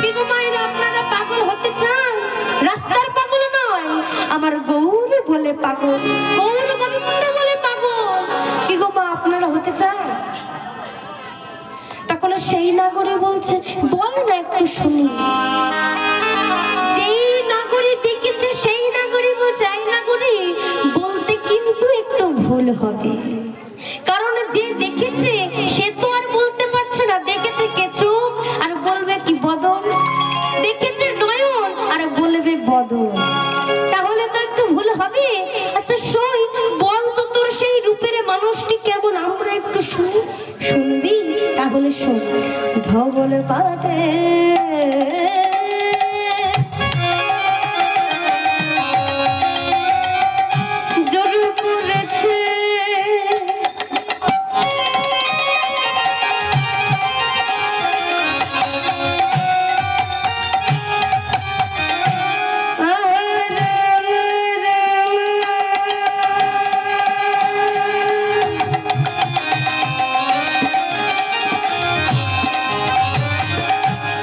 কি গো মায়েরা, আপনারা পাগল হতে চান? রাস্তার পাগল নয়, আমার গৌর বলে পাগল, গৌর গোবিন্দ বলে পাগল। কি গো মা, আপনারা হতে চান? তখন সেই নাগরী বলছে, বল না একটু শুনি। যেই নাগরী দেখেছে সেই নাগরী বলছে, এই নাগরী, বলতে কিন্তু একটু ভুল হবে, কারণ যে দেখেছে সে তো আর বলতে পারছে না। দেখেছে কে? চোখ, আর বলবে কি বদন? দেখেছে নয়ন, আর বলবে বদন, তাহলে তো একটু ভুল হবে। আচ্ছা সই, বল তো তোর সেই রূপের মানুষটি কেমন, আমরা একটু শুনি। শুনবি? তাহলে শোন। ধবল পাটে জোর পড়েছে,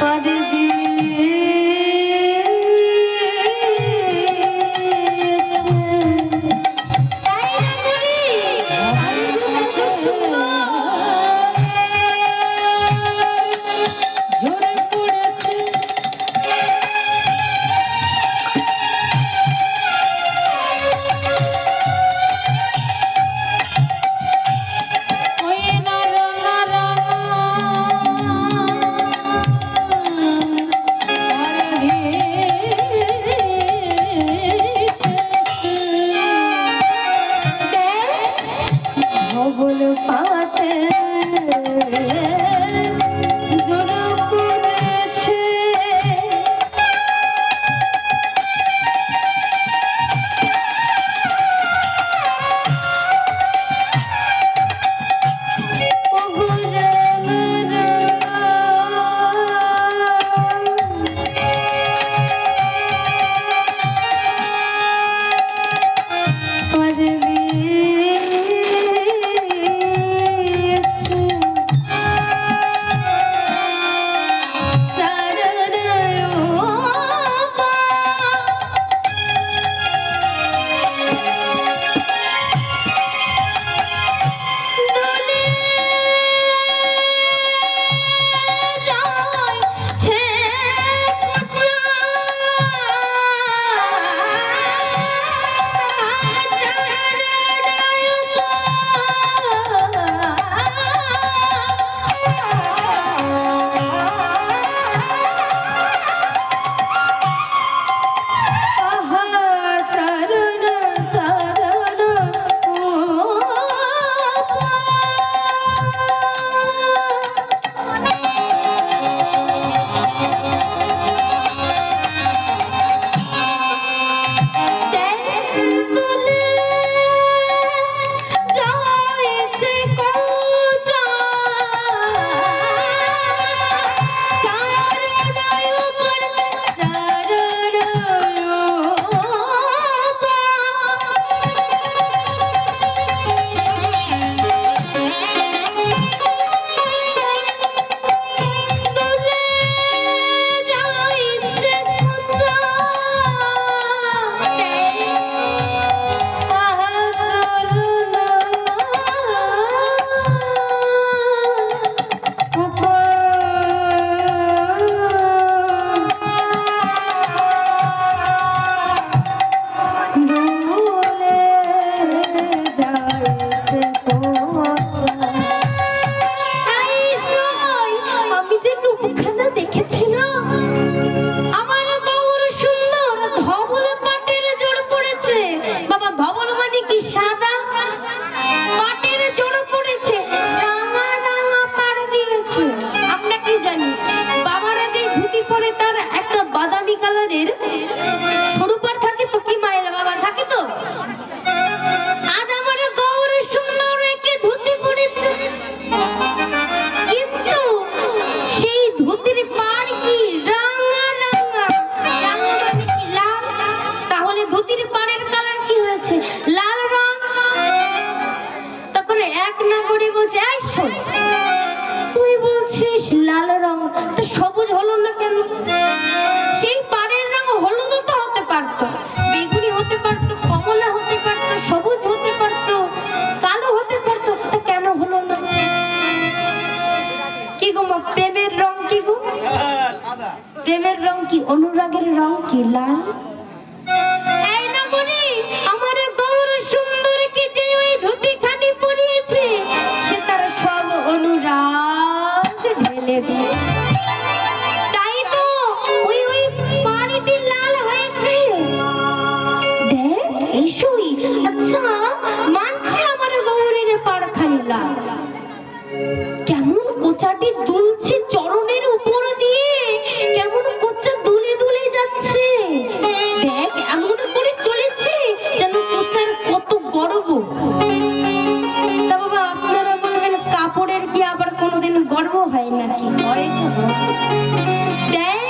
পরদিন যে রূপখানা দেখেছি না, আমার গৌর সুন্দর ধবল পাটের জোড় পড়েছে। বাবা ধবল মানে কি? সাদা পাটের জোড় পড়েছে, রাঙা রাঙা পাড় দিয়েছে। আমরা কি জানি বাবারা যে ধুতি পরে তার একটা বাদামি কালারের সরু পাড় থাকে তো, কি মায়ের বাবা থাকে তো। আজ আমার গৌর সুন্দর একটা ধুতি পড়েছে, কিন্তু সেই ধুতির পাড় কি রাঙা রাঙা, রাঙা মানে কি? লাল। তাহলে ধুতির পাড়ের কালার কি হয়েছে? লাল রং। তখন এক না করে বলছে, এই শোন, তুই বলছিস লাল রং, তা সবুজ হলো না কেন? সেই পাড়ের রং হলুদও তো হতে পারতো, বেগুনি হতে পারতো, কমলা হতে পারতো, সবুজ হতে পারতো, কালো হতে পারতো, তা কেন হলো না? কি গো মা, প্রেমের রং কি গো?
সাদা।
প্রেমের রং কি? অনুরাগের রং কি? লাল। এই না বলি, আমার গৌর সুন্দর কি যে ওই ধুতি খানি পরিয়েছে, সে তার সব অনুরাগ ঢেলে দিয়ে, তাই তো ওই ওই পাড়টি লাল হয়েছে। দেখ এই সুই, আচ্ছা মানছে আমার গৌরের পাড়খানি লাল, কেমন কোচাটি দুলছে চরণের উপর দিয়ে, কেমন কোচা দুলে দুলে যাচ্ছে। দেখ এমন করে চলেছে যেন কোচার কত গর্ব। তা বাবা আপনারা বলবেন কাপড়ের কি আবার কোনোদিন গর্ব হয় নাকি? হয় তো। দেখ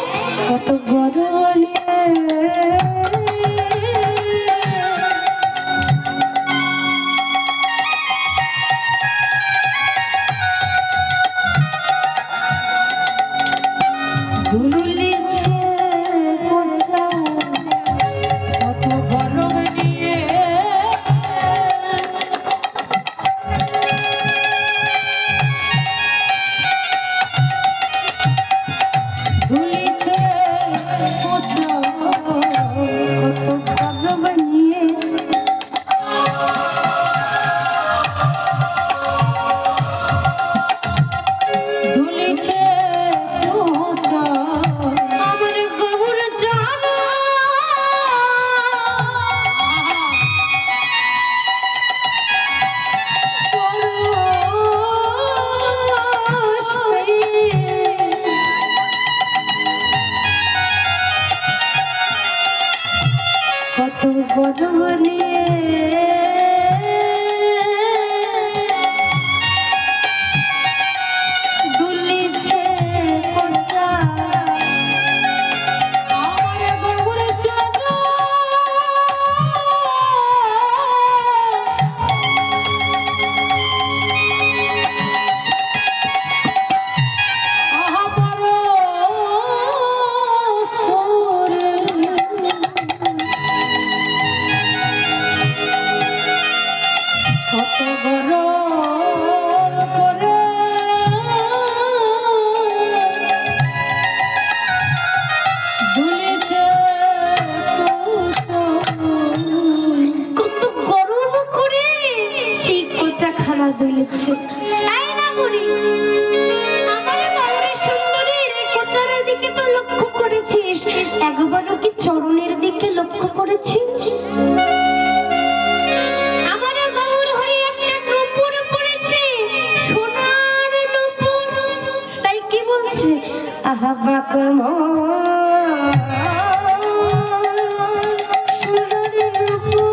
কত গর্ব নিয়ে দুলুলেছে কোচা,
কত গরম নিয়ে দুলিছে কোচা,
কত গর্ব নিয়ে
দুলিছে কোচা।
আমার গৌর জানা কত গর্ব নিয়ে দুলিছে কোচা,
আমার গৌর জানা কত গরম করে দুলিছে
কত গরম করে সেই কোচা খানা দুলেছে। তাই না বলি, আমার গৌরের সুন্দরীর এই কোচার দিকে তো লক্ষ্য করেছিস, একবারও কি চরণের দিকে লক্ষ্য করেছিস? আমার গৌর হরি একটা নূপুর পড়েছে, সোনার নূপুর। তাই কি বলছে? আহা বাকম সোনার নূপুর।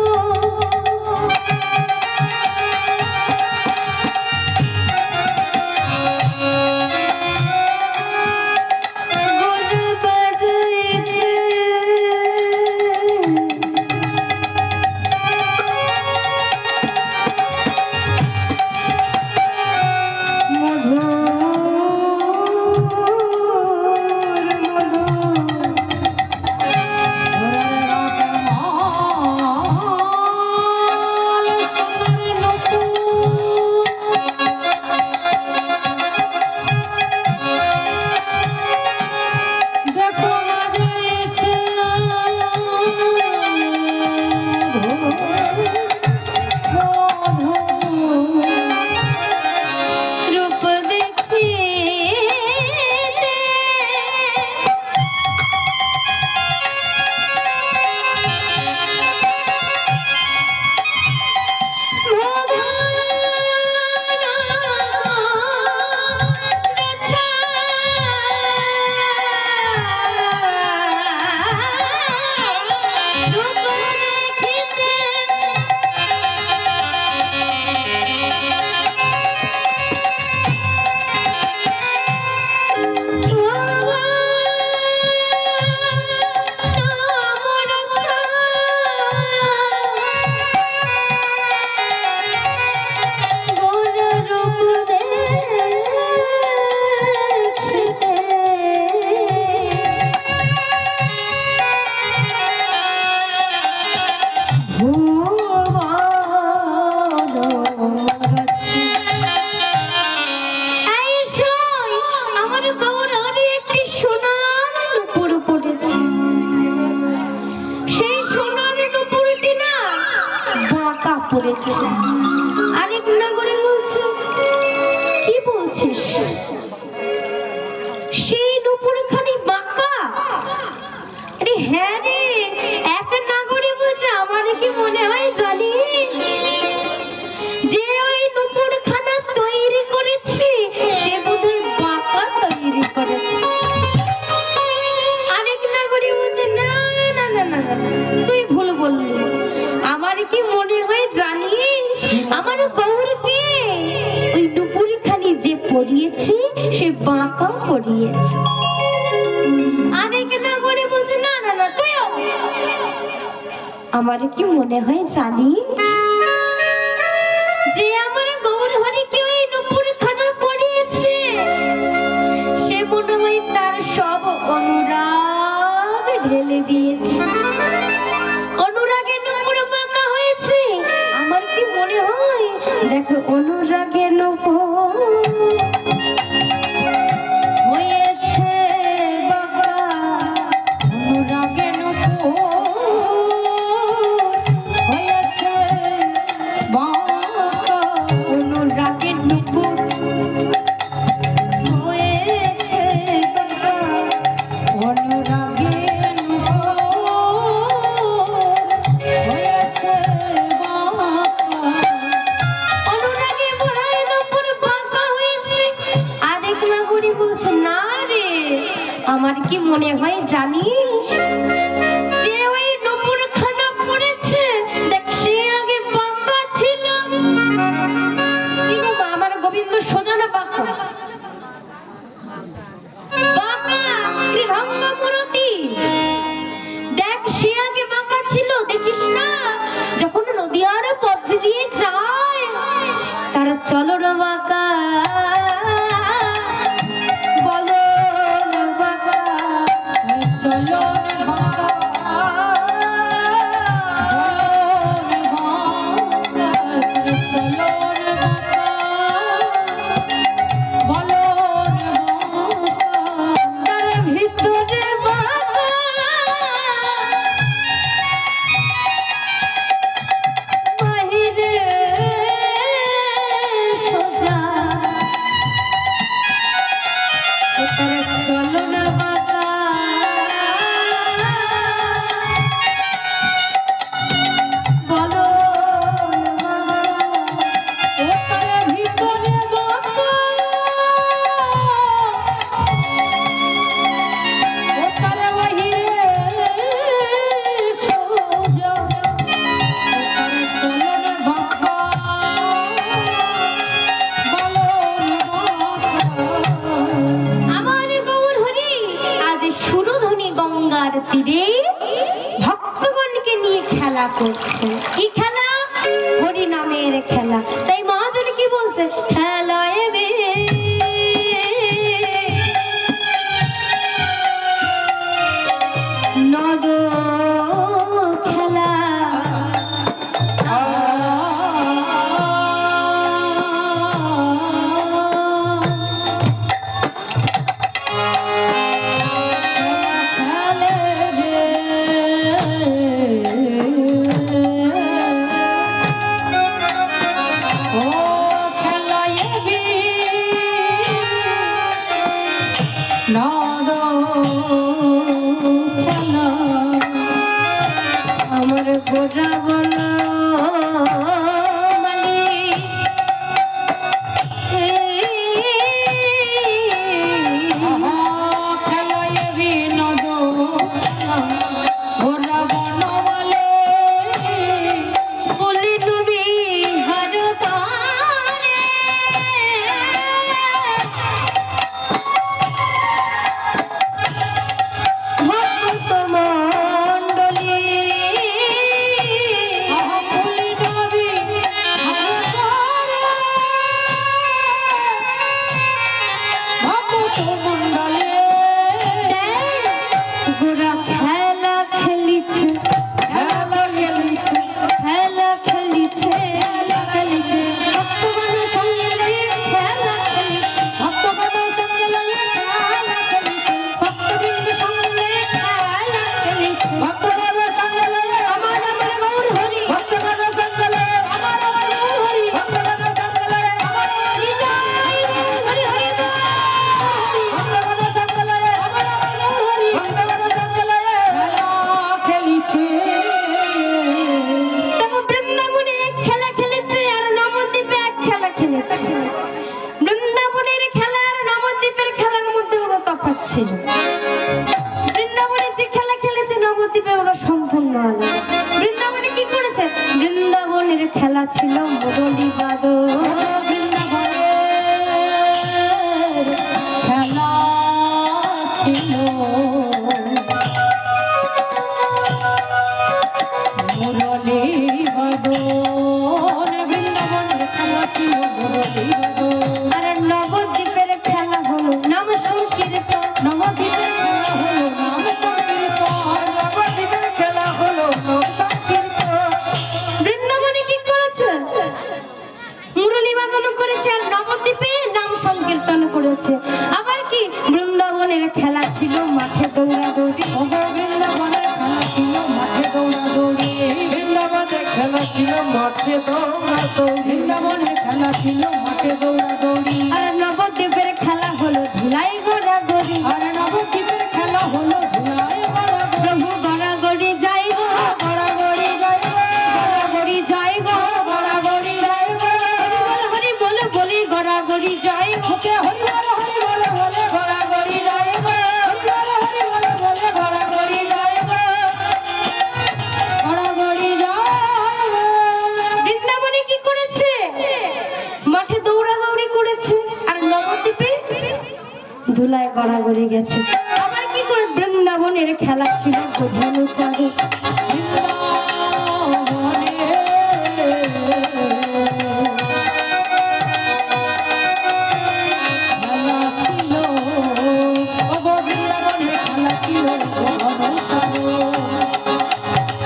পড়েছে। আরেক নাগরে বলছে কি বলছিস, সেই নুপুরখানি বাঁকা? আরে হ্যাঁ রে, এক নাগরে বলছে আমার কি মনে হয় জানিস, যে ওই নুপুরখানা তৈরি করেছে সে বোধহয় বাঁকা তৈরি করেছে। আরেক নাগরে বলছে না না না না না, তুই ভুল বললি, আমার কি মনে হয় জানিস, আমার গৌরকে ওই নুপুরখানি যে পরিয়েছে সে বাঁকা পরিয়েছে। আরেক নাগরে বলছে না না না, তুইও, আমার কি মনে হয় জানিস, যে আমার গৌর হরিকে ওই নুপুরখানা পরিয়েছে সে মনে হয় তার সব অনুরাগ ঢেলে দিয়েছে, অনুরাগে নুপুর বাঁকা হয়েছে। আমার কি মনে হয় দেখো অনুরাগে নুপুর হয়েছে বাঁকা,
অনুরাগে নুপুর হয়েছে বাঁকা,
অনুরাগে নুপুর হয়েছে বাঁকা,
অনুরাগে নুপুর হয়েছে বাঁকা।
অনুরাগে বোধহয় নুপুর বাঁকা হয়েছে। আরেক নাগরি বলছে না রে, আমার কি মনে হয় জানিস, যে ওই নুপুরখানা পড়েছে দেখ সে আগে বাঁকা ছিল। কি গো মা, আমার গোবিন্দ সোজা না বাঁকা? বাঁকা ত্রিভঙ্গ মূরতি, দেখ সে আগে বাঁকা ছিল, দেখিস না যখন নদীয়ার পথ দিয়ে যায় তার চলন বাঁকা, বলো বাঁকা,
চলো বাঁকা, বলো বাঁকা,
তার ভিতরে বাঁকা, বাহিরে সোজা, তার চলন বাঁকা, বলো
ও তার ভিতরে বাঁকা, ও তার বাহিরে সোজা, ও তার চলন বাঁকা, বলন বাঁকা।
আমার গৌর হরি আজ সুরধনী গঙ্গার তীরে ভক্তগণকে নিয়ে খেলা করছে। কি খেলা? হরি নামের খেলা। তাই মহাজন কি বলছে, খেলা এবে নদ খেলা, আমার গোরা বলো বলি তুমি হর পারে, বৃন্দাবনে যে খেলা খেলেছে নবদ্বীপে বাবা সম্পূর্ণ আলাদা। বৃন্দাবনে কি করেছে? বৃন্দাবনের খেলা ছিল মুরলী বাদন।
বৃন্দাবনের খেলা ছিল মুরলী বাদন। বৃন্দাবনের খেলা ছিল মুরলী বাদন।
আর নবদ্বীপের খেলা হলো নাম সংকীর্তন।
নবদ্বীপের খেলা হলো নাম সংকীর্তন। নবদ্বীপের খেলা হলো নাম সংকীর্তন।
বৃন্দাবনে কি করেছে? মুরলী বাদন করেছে আর নবদ্বীপে নাম সংকীর্তন করেছে। আবার কি বৃন্দাবনের খেলা ছিল মাঠে দৌড়াদৌড়ি।
বৃন্দাবনের খেলা ছিল মাঠে দৌড়াদৌড়ি। বৃন্দাবনের খেলা ছিল মাঠে দৌড়াদৌড়ি। বৃন্দাবনের খেলা ছিল মাঠে দৌড়াদৌড়ি।
আর নবদ্বীপের খেলা হলো ধুলাই গড়াগড়ি।
আর নবদ্বীপের খেলা হলো ধুলাই গড়াগড়ি।
প্রভু গড়াগড়ি যাই গো,
গড়াগড়ি যাই গো,
গড়াগড়ি যাই গো,
গড়াগড়ি যাই গো।
হরি বল বলি গড়াগড়ি যাই গো।
মুখে হরি বল বলে গড়াগড়ি যাই গো। হরি বল বলে গড়াগড়ি যাই গো। গড়াগড়ি যাই গো।
বৃন্দাবনে কি করেছে? মাঠে দৌড়াদৌড়ি করেছে। আর নবদ্বীপে ধুলায় গড়াগড়ি গেছে। আবার কি করে বৃন্দাবনের খেলা ছিল গোধূলি চাঁদে।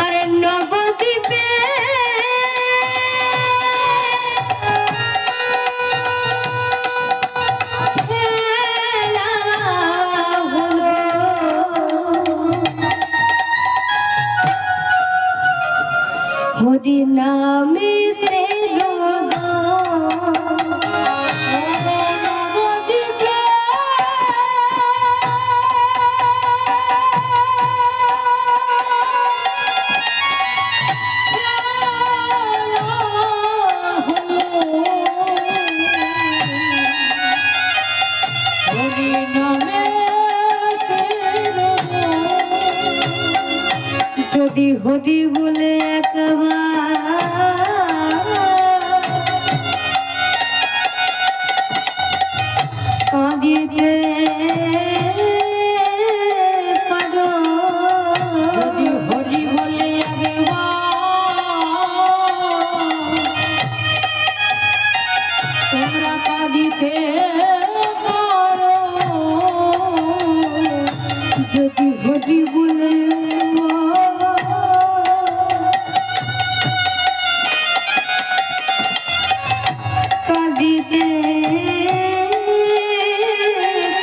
আর নবদ্বীপে খেলা হলো হরি নামেতে যদি হরি বলে কাঁদিতে পারো।
যদি হরি বলে তোমরা কাঁদিতে পারো।
যদি হরি বলে কাঁদিতে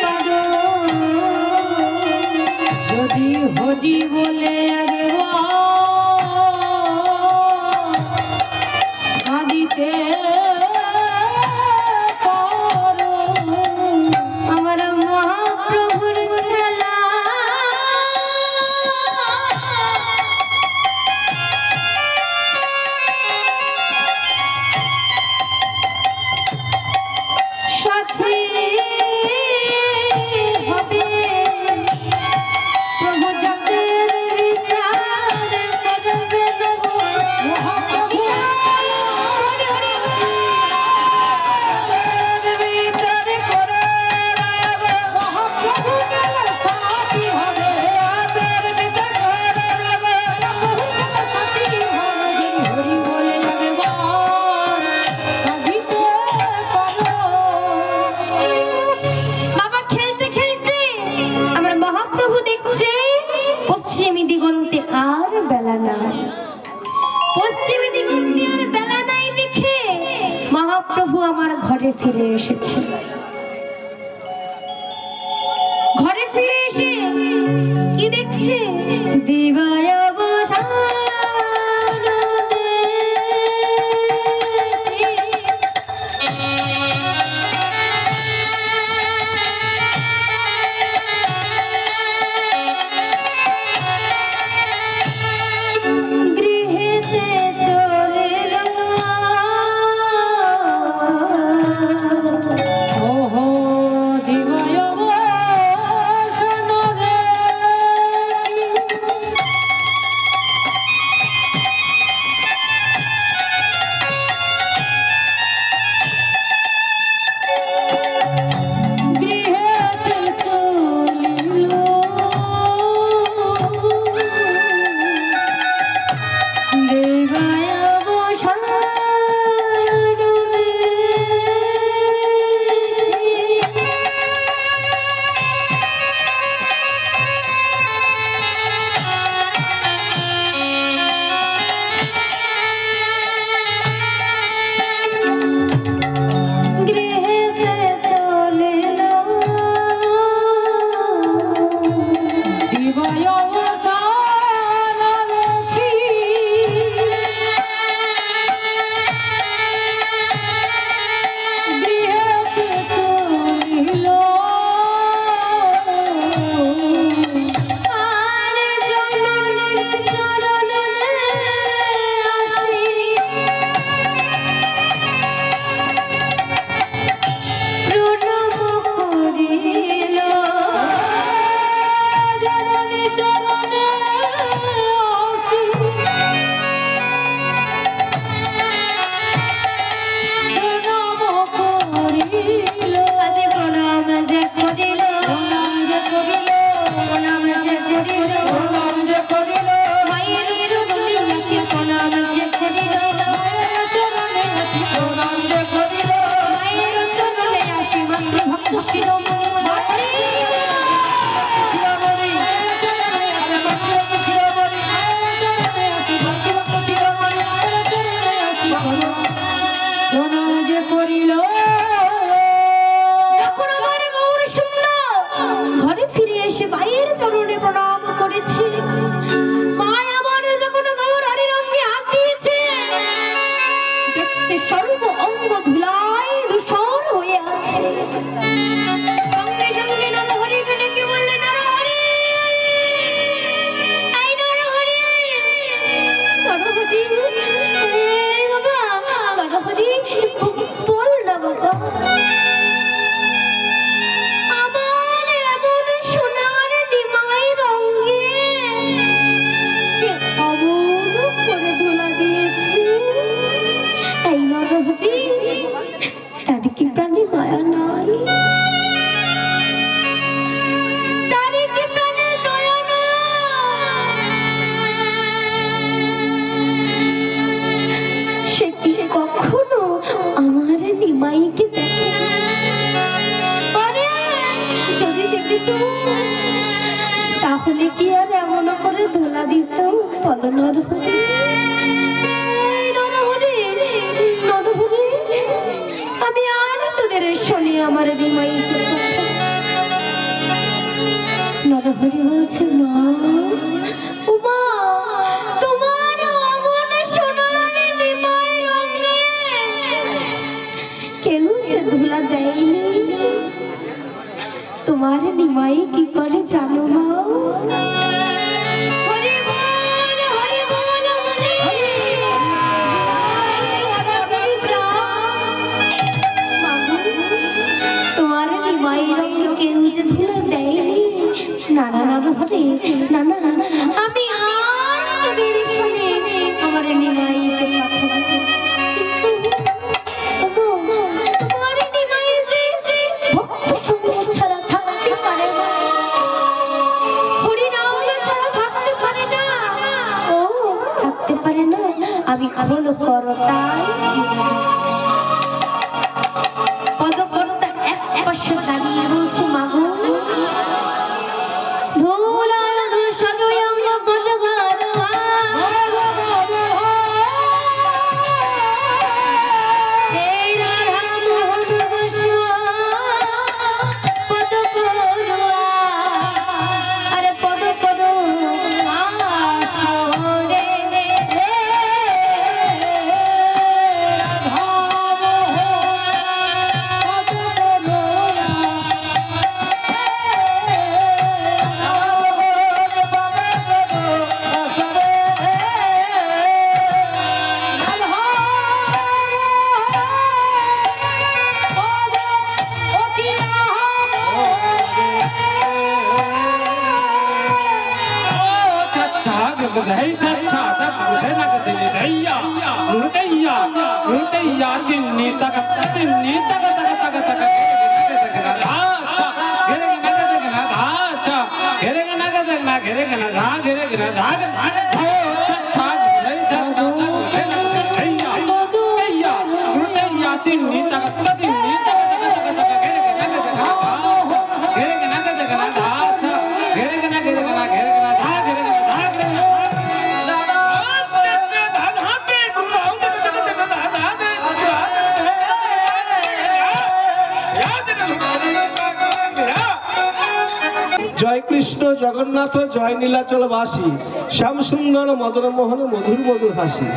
পারো।
যদি হরি বলে কাঁদিতে পারো।
আমার মহাপ্রভুর খেলা সাথী হবে প্রভু যাদের বিচার করবে
মহাপ্রভু বিচার করে মহাপ্রভু সাথী হবে। আদের বিচার করে সাথী হবে। হরি বলে কাঁদিতে পারো।
বাবা খেলতে খেলতে আমার মহাপ্রভু দেখছে পশ্চিমী দিগন্তে আর বেলা নাই। পশ্চিমী দিগন্তে আর বেলা নাই দেখে মহাপ্রভু আমার ঘরে ফিরে এসেছে। ঘরে ফিরে এসে কি দেখছে? দিবায় গৃহেতে চলিল
ওহো দিবায়
তাহলে কি আর এমন করে ধোলা দিত বলো নরহরি? নরহরি, নরহরি, আমি আর তোদের শুনি আমার নিমাই নরহরি বলছে মা, উমা তোমার অমন সোনার নিমাই রং নিয়ে কেউ যে ধুলা দেয়নি, তোমার নিমাই কি করে জানো মা? হরি বল, হরি বল, হরি বাবু, তোমার নিমাই রঙে কেউ যে ধুলা দেয়নি। না না না হরে না না, আমি আর তোদের শুনে আমার নিমাইকে পাঠাবো। কিন্তু তোমার নিমাইয়ের যে ভক্ত সঙ্গ ছাড়া থাকতে পারে না, হরি নাম ছাড়া থাকতে পারে না। ও থাকতে পারে না, আমি খোল করতাই পদকর্তা এক পাশে দাঁড়িয়ে বলছে মাগো ধুলাল দুষরয়ম পদগর্ভা হে রাধা মোহন বসুয়া পদ করুয়া আরে পদ করো আসরে রে রাধা
জয় কৃষ্ণ জগন্নাথ জয় নীলাচলবাসী শ্যাম সুন্দর মদন মোহন মধুর মধুর হাসি।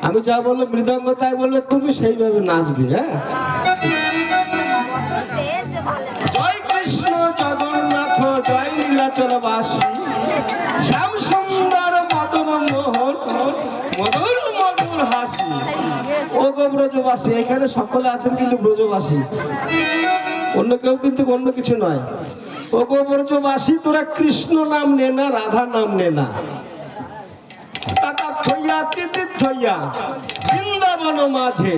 আমি যা বললো মৃদঙ্গ তাই বললে তুমি সেইভাবে নাচবে। হ্যাঁ, জয় কৃষ্ণ জগন্নাথ জয় নীলাচলবাসী শ্যাম সুন্দর মদন মোহন মধুর মধুর হাসি। ও গো ব্রজবাসী, এখানে সকলে আছেন কিন্তু ব্রজবাসী, অন্য কেউ কিন্তু অন্য কিছু নয়। ও গো ব্রজবাসী, তোরা কৃষ্ণ নাম নে না, রাধা নাম নে না। টাকা থইয়া তিতি থইয়া বৃন্দাবন মাঝে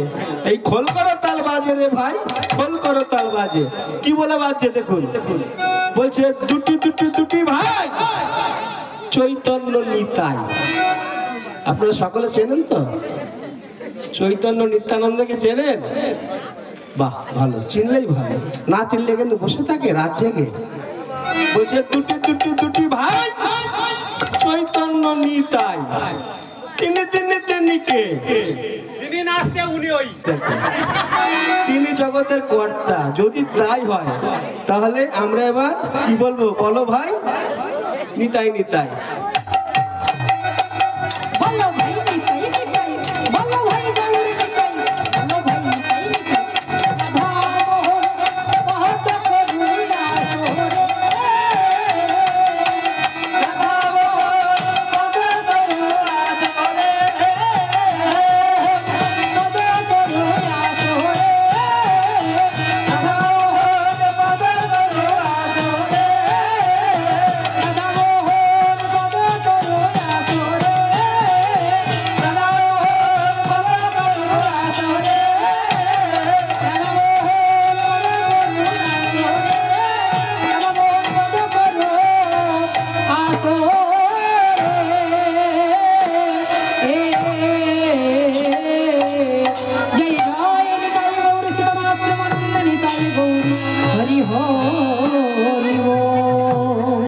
এই খোল করো তাল বাজে রে ভাই, খোল করো তাল বাজে। কি বলে বাজছে দেখুন, বলছে দুটি দুটি দুটি ভাই চৈতন্য নিতাই। আপনারা সকলে চেনেন তো চৈতন্য নিত্যানন্দকে? চেনেন? বাহ, ভালো, চিনলেই ভালো, না চিনলে কিন্তু বসে থাকে রাত জেগে। বলছে দুটি দুটি দুটি ভাই চৈতন্য নিতাই, তিনি তিনি তিনি কে?
যিনি নাচতে উনি ওই।
তিনি জগতের কর্তা। যদি তাই হয় তাহলে আমরা এবার কি বলবো বলো ভাই? নিতাই নিতাই।